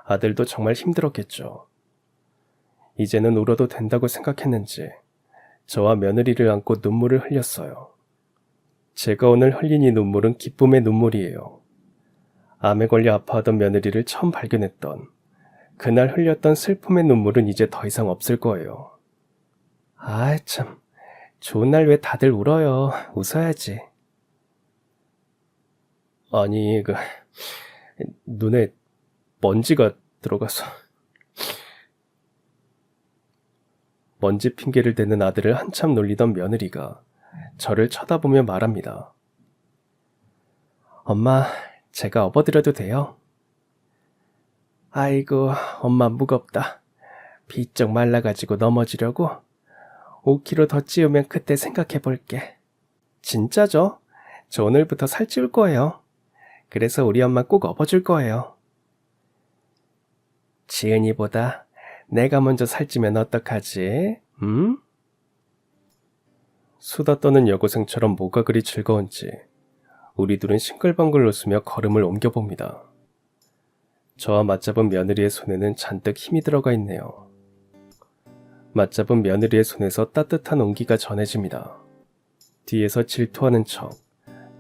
Speaker 1: 아들도 정말 힘들었겠죠. 이제는 울어도 된다고 생각했는지 저와 며느리를 안고 눈물을 흘렸어요. 제가 오늘 흘린 이 눈물은 기쁨의 눈물이에요. 암에 걸려 아파하던 며느리를 처음 발견했던 그날 흘렸던 슬픔의 눈물은 이제 더 이상 없을 거예요. 아, 참. 좋은 날 왜 다들 울어요. 웃어야지. 아니, 눈에 먼지가 들어가서. 먼지 핑계를 대는 아들을 한참 놀리던 며느리가 저를 쳐다보며 말합니다. 엄마, 제가 업어드려도 돼요? 아이고, 엄마 무겁다. 비쩍 말라가지고 넘어지려고? 5kg 더 찌우면 그때 생각해볼게. 진짜죠? 저 오늘부터 살찌울 거예요. 그래서 우리 엄마 꼭 업어줄 거예요. 지은이보다 내가 먼저 살찌면 어떡하지? 수다 떠는 여고생처럼 뭐가 그리 즐거운지 우리 둘은 싱글벙글 웃으며 걸음을 옮겨봅니다. 저와 맞잡은 며느리의 손에는 잔뜩 힘이 들어가 있네요. 맞잡은 며느리의 손에서 따뜻한 온기가 전해집니다. 뒤에서 질투하는 척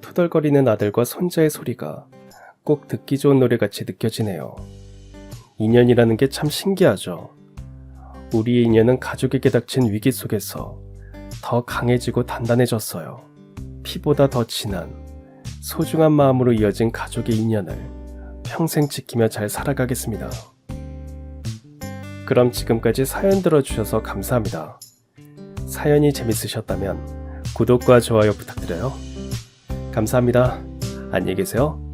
Speaker 1: 투덜거리는 아들과 손자의 소리가 꼭 듣기 좋은 노래같이 느껴지네요. 인연이라는 게 참 신기하죠. 우리의 인연은 가족에게 닥친 위기 속에서 더 강해지고 단단해졌어요. 피보다 더 진한 소중한 마음으로 이어진 가족의 인연을 평생 지키며 잘 살아가겠습니다. 그럼 지금까지 사연 들어주셔서 감사합니다. 사연이 재밌으셨다면 구독과 좋아요 부탁드려요. 감사합니다. 안녕히 계세요.